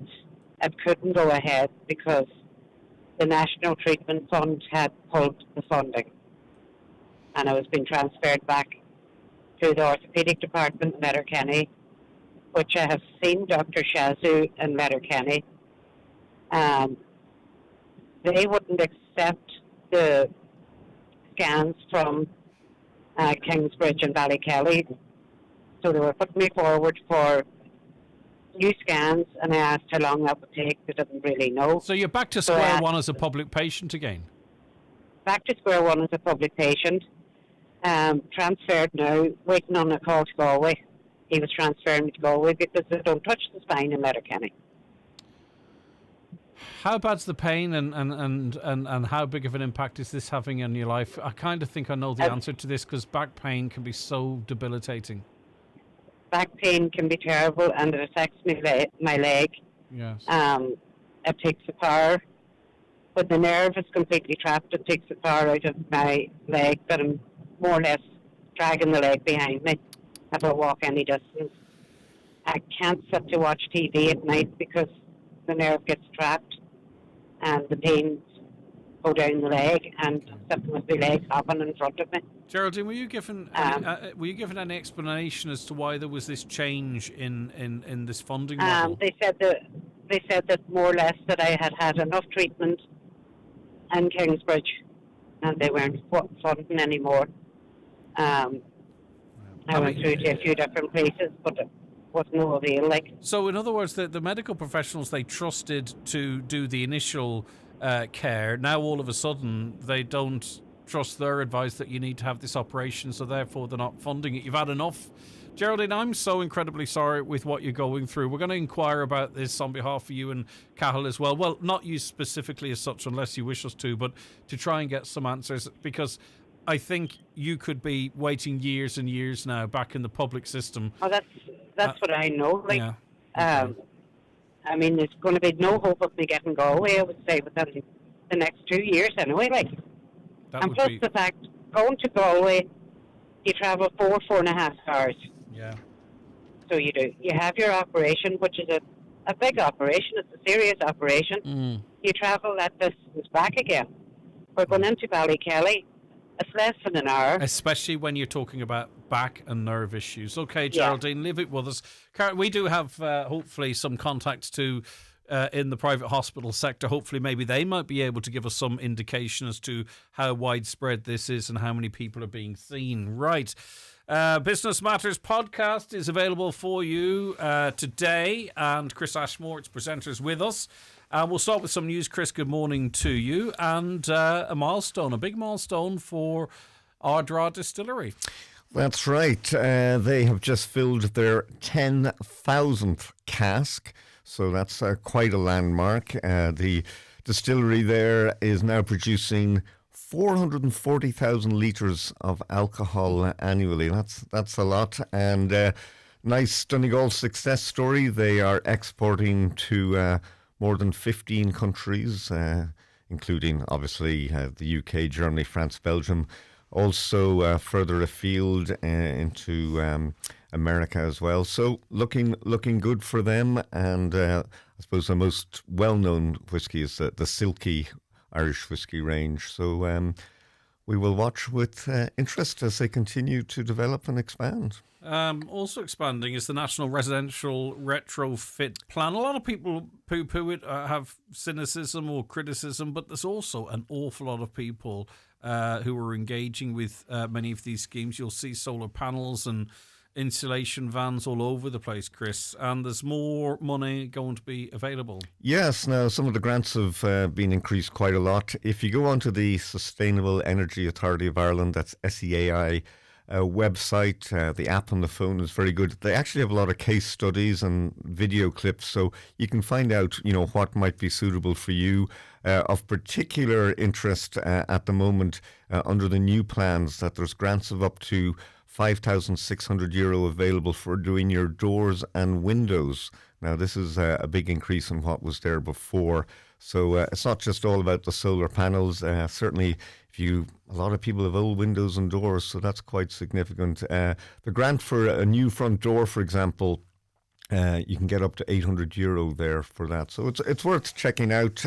it couldn't go ahead because the National Treatment Fund had pulled the funding, and I was being transferred back to the orthopaedic department in Letterkenny, which I have seen Dr. Shazu in Letterkenny. They wouldn't accept the scans from Kingsbridge and Ballykelly, so they were putting me forward for new scans, and I asked how long that would take. They didn't really know. So you're back to square one as a public patient again? Back to square one as a public patient. Transferred now, waiting on a call to Galway. He was transferring me to Galway because they don't touch the spine in Letterkenny. How bad's the pain, and how big of an impact is this having on your life? I kind of think I know the answer to this, because back pain can be so debilitating. Back pain can be terrible, and it affects my leg. Yes. It takes the power. When the nerve is completely trapped, it takes the power out of my leg, but I'm more or less dragging the leg behind me if I walk any distance. I can't sit to watch TV at night because the nerve gets trapped and the pains go down the leg, and I'm sitting with my leg hopping in front of me. Geraldine, were you given any explanation as to why there was this change in this funding model? They said that more or less that I had enough treatment in Kingsbridge, and they weren't funding anymore. I went through to a few different places, but it was no avail. So, in other words, the medical professionals they trusted to do the initial care, now all of a sudden they don't trust their advice that you need to have this operation, so therefore they're not funding it. You've had enough. Geraldine, I'm so incredibly sorry with what you're going through. We're going to inquire about this on behalf of you and Cahill as well. Well, not you specifically as such, unless you wish us to, but to try and get some answers, because I think you could be waiting years and years now back in the public system. Oh, that's what I know. Yeah. I mean, there's going to be no hope of me getting Galway, I would say, within the next 2 years anyway. And plus the fact, going to Galway, you travel 4.5 hours. Yeah. So you do. You have your operation, which is a big operation. It's a serious operation. You travel that distance back again. We're going into Ballykelly. It's less than an hour. Especially when you're talking about back and nerve issues. Okay, Geraldine, leave it with us. We do have, hopefully, some contacts to in the private hospital sector. Hopefully, maybe they might be able to give us some indication as to how widespread this is and how many people are being seen. Right. Business Matters podcast is available for you today, and Chris Ashmore, its presenter, is with us. We'll start with some news. Chris, good morning to you. And a big milestone for Ardra Distillery. That's right. They have just filled their 10,000th cask, so that's quite a landmark. The distillery there is now producing 440,000 litres of alcohol annually. That's a lot. And nice Donegal success story. They are exporting to more than 15 countries, including, obviously, the UK, Germany, France, Belgium. Also further afield into America as well. So looking good for them. And I suppose the most well-known whiskey is the Silky Irish whiskey range. So we will watch with interest as they continue to develop and expand. Also expanding is the National Residential Retrofit Plan. A lot of people poo-poo it, have cynicism or criticism, but there's also an awful lot of people who are engaging with many of these schemes. You'll see solar panels and insulation vans all over the place, Chris, and there's more money going to be available. Yes, now some of the grants have been increased quite a lot. If you go onto the Sustainable Energy Authority of Ireland, that's SEAI website, the app on the phone is very good. They actually have a lot of case studies and video clips, so you can find out, what might be suitable for you. Of particular interest at the moment under the new plans, that there's grants of up to €5,600 available for doing your doors and windows. Now, this is a big increase in what was there before. So it's not just all about the solar panels. Certainly, a lot of people have old windows and doors, so that's quite significant. The grant for a new front door, for example, you can get up to €800 there for that. So it's worth checking out.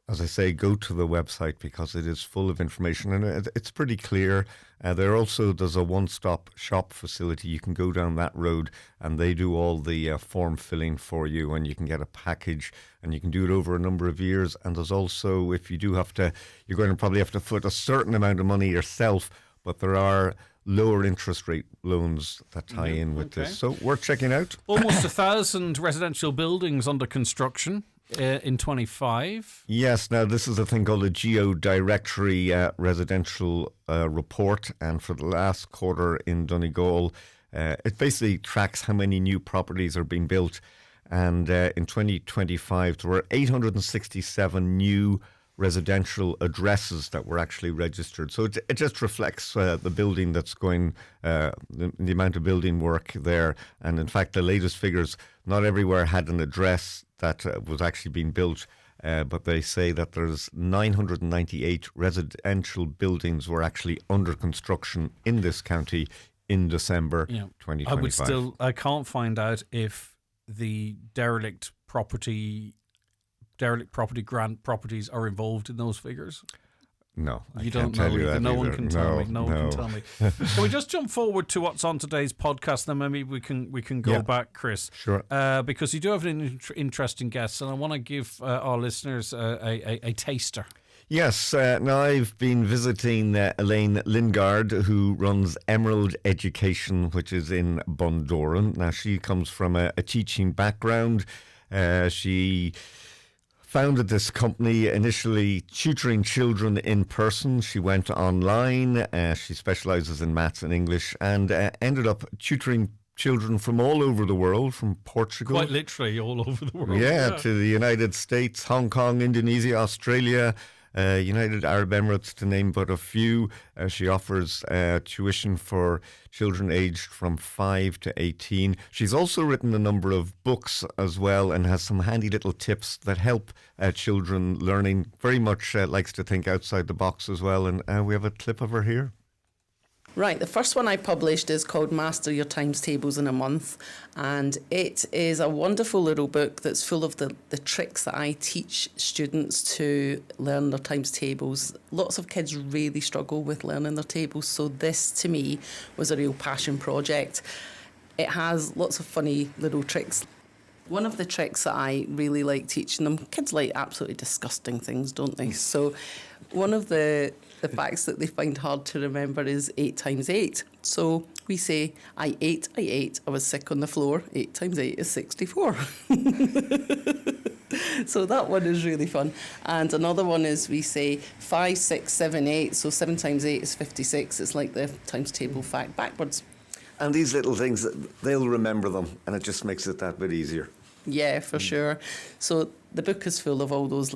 As I say, go to the website because it is full of information and it's pretty clear. There's a one-stop shop facility. You can go down that road and they do all the form filling for you, and you can get a package and you can do it over a number of years. And there's also, if you do you're going to probably have to put a certain amount of money yourself, but there are lower interest rate loans that tie in with this. So worth checking out. Almost 1,000 residential buildings under construction in 25. Yes, now this is a thing called a Geo-Directory residential report, and for the last quarter in Donegal, it basically tracks how many new properties are being built, and in 2025 there were 867 new residential addresses that were actually registered. So it just reflects the building that's going, the amount of building work there. And in fact, the latest figures, not everywhere had an address that was actually being built, but they say that there's 998 residential buildings were actually under construction in this county in December 2025. I can't find out if the derelict property grant properties are involved in those figures. No, I you can't don't know tell you either. that No either. one can tell me. No one can tell me. Can we just jump forward to what's on today's podcast? Then maybe we can go back, Chris. Sure. Because you do have an interesting guest, and I want to give our listeners a taster. Yes, now I've been visiting Elaine Lingard, who runs Emerald Education, which is in Bundoran. Now, she comes from a teaching background. She founded this company initially tutoring children in person. She went online. She specialises in maths and English, and ended up tutoring children from all over the world, from Portugal. Quite literally all over the world. Yeah, to the United States, Hong Kong, Indonesia, Australia, United Arab Emirates, to name but a few. She offers tuition for children aged from 5 to 18. She's also written a number of books as well, and has some handy little tips that help children learning. Very much likes to think outside the box as well, and we have a clip of her here. Right, the first one I published is called Master Your Times Tables in a Month, and it is a wonderful little book that's full of the tricks that I teach students to learn their times tables. Lots of kids really struggle with learning their tables, so this to me was a real passion project. It has lots of funny little tricks. One of the tricks that I really like teaching them, kids like absolutely disgusting things, don't they? So one of the facts that they find hard to remember is 8 times 8. So we say, I ate, I was sick on the floor. 8 times 8 is 64. So that one is really fun. And another one is we say 5, 6, 7, 8. So 7 times 8 is 56. It's like the times table fact backwards. And these little things, they'll remember them, and it just makes it that bit easier. Yeah, for sure. So the book is full of all those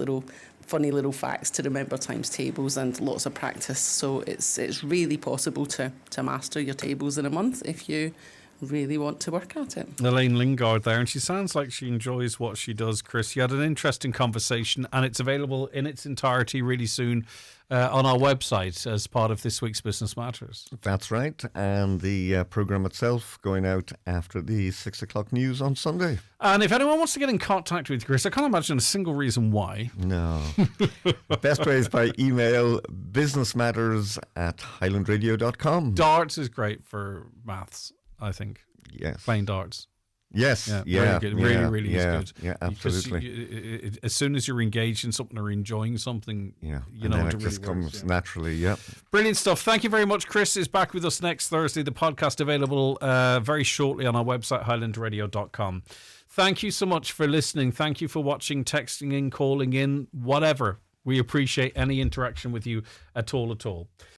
funny little facts to remember times tables and lots of practice. So it's really possible to master your tables in a month if you really want to work at it. Elaine Lingard there, and she sounds like she enjoys what she does, Chris. You had an interesting conversation, and it's available in its entirety really soon on our website as part of this week's Business Matters. That's right, and the programme itself going out after the 6 o'clock news on Sunday. And if anyone wants to get in contact with Chris, I can't imagine a single reason why. No. Best way is by email, businessmatters@highlandradio.com. Darts is great for maths, I think. Yes. Playing darts. Yes, very good. Really is good. Yeah, absolutely. As soon as you're engaged in something or enjoying something, you know, it just comes naturally. Yeah, brilliant stuff. Thank you very much. Chris is back with us next Thursday. The podcast available very shortly on our website, highlandradio.com. Thank you so much for listening. Thank you for watching, texting in, calling in, whatever. We appreciate any interaction with you at all.